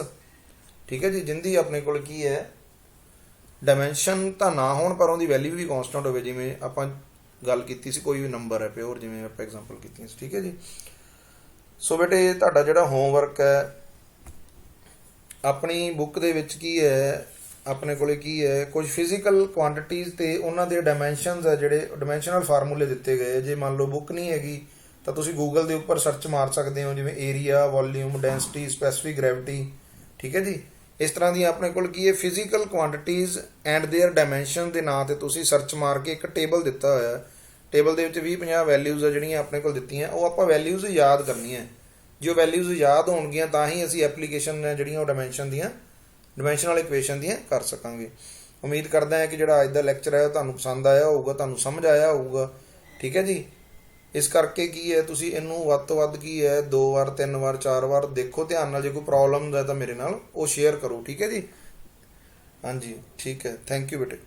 ਠੀਕ ਹੈ ਜੀ ਜਿੰਦੀ ਆਪਣੇ ਕੋਲ ਕੀ ਹੈ ਡਾਇਮੈਂਸ਼ਨ ਤਾਂ ਨਾ ਹੋਣ ਪਰ ਉਹਦੀ ਵੈਲਿਊ ਵੀ ਕਾਂਸਟੈਂਟ ਹੋਵੇ। ਜਿਵੇਂ ਆਪਾਂ ਗੱਲ ਕੀਤੀ ਸੀ ਕੋਈ ਵੀ ਨੰਬਰ ਹੈ ਪਿਓਰ, ਜਿਵੇਂ ਆਪਾਂ ਐਗਜ਼ਾਮਪਲ ਕੀਤੀ ਸੀ। ਠੀਕ ਹੈ ਜੀ। ਸੋ ਬੇਟੇ ਤੁਹਾਡਾ ਜਿਹੜਾ ਹੋਮਵਰਕ ਹੈ ਆਪਣੀ ਬੁੱਕ ਦੇ ਵਿੱਚ ਕੀ ਹੈ, ਆਪਣੇ ਕੋਲੇ ਕੀ ਹੈ, ਕੁਝ ਫਿਜ਼ੀਕਲ ਕੁਆਂਟੀਟੀਜ਼ ਤੇ ਉਹਨਾਂ ਦੇ ਡਾਇਮੈਂਸ਼ਨਸ ਹੈ, ਜਿਹੜੇ ਡਾਇਮੈਂਸ਼ਨਲ ਫਾਰਮੂਲੇ ਦਿੱਤੇ ਗਏ। ਜੇ ਮੰਨ ਲਓ ਬੁੱਕ ਨਹੀਂ ਹੈਗੀ ਤਾਂ ਤੁਸੀਂ ਗੂਗਲ ਦੇ ਉੱਪਰ ਸਰਚ ਮਾਰ ਸਕਦੇ ਹੋ, ਜਿਵੇਂ area, volume, density, specific gravity. ਠੀਕ ਹੈ ਜੀ। ਇਸ ਤਰ੍ਹਾਂ ਦੀਆਂ ਆਪਣੇ ਕੋਲ ਕੀ ਹੈ physical quantities and there dimension ਦੇ ਨਾਂ ਤੇ ਤੁਸੀਂ ਸਰਚ ਮਾਰ ਕੇ ਇੱਕ ਟੇਬਲ ਦਿੱਤਾ ਹੋਇਆ। ਟੇਬਲ ਦੇ ਵਿੱਚ 20-50 ਵੈਲਿਊਜ਼ ਆ ਜਿਹੜੀਆਂ ਆਪਣੇ ਕੋਲ ਦਿੱਤੀਆਂ, ਉਹ ਆਪਾਂ ਵੈਲਿਊਜ਼ ਯਾਦ ਕਰਨੀਆਂ। ਜੇ ਉਹ ਵੈਲਿਊਜ਼ ਯਾਦ ਹੋਣਗੀਆਂ ਤਾਂ ਹੀ ਅਸੀਂ ਐਪਲੀਕੇਸ਼ਨ ਨੇ ਜਿਹੜੀਆਂ ਉਹ ਡਾਇਮੈਂਸ਼ਨ ਦੀਆਂ, ਡਾਇਮੈਂਸ਼ਨਲ ਇਕੁਏਸ਼ਨ ਦੀਆਂ ਕਰ ਸਕਾਂਗੇ। ਉਮੀਦ ਕਰਦਾ ਹਾਂ ਕਿ ਜਿਹੜਾ ਅੱਜ ਦਾ ਲੈਕਚਰ ਹੈ ਉਹ ਤੁਹਾਨੂੰ ਪਸੰਦ ਆਇਆ ਹੋਊਗਾ, ਤੁਹਾਨੂੰ ਸਮਝ ਆਇਆ ਹੋਊਗਾ। ਠੀਕ ਹੈ ਜੀ। ਇਸ ਕਰਕੇ ਕੀ ਹੈ ਤੁਸੀਂ ਇਹਨੂੰ ਵੱਧ ਤੋਂ ਵੱਧ ਕੀ ਹੈ 2 ਵਾਰ 3 ਵਾਰ 4 ਵਾਰ ਦੇਖੋ ਧਿਆਨ ਨਾਲ। ਜੇ ਕੋਈ ਪ੍ਰੋਬਲਮ ਹੈ ਤਾਂ ਮੇਰੇ ਨਾਲ ਉਹ ਸ਼ੇਅਰ ਕਰੋ। ਠੀਕ ਹੈ ਜੀ। ਹਾਂਜੀ ਠੀਕ ਹੈ, ਥੈਂਕ ਯੂ ਬੇਟੇ।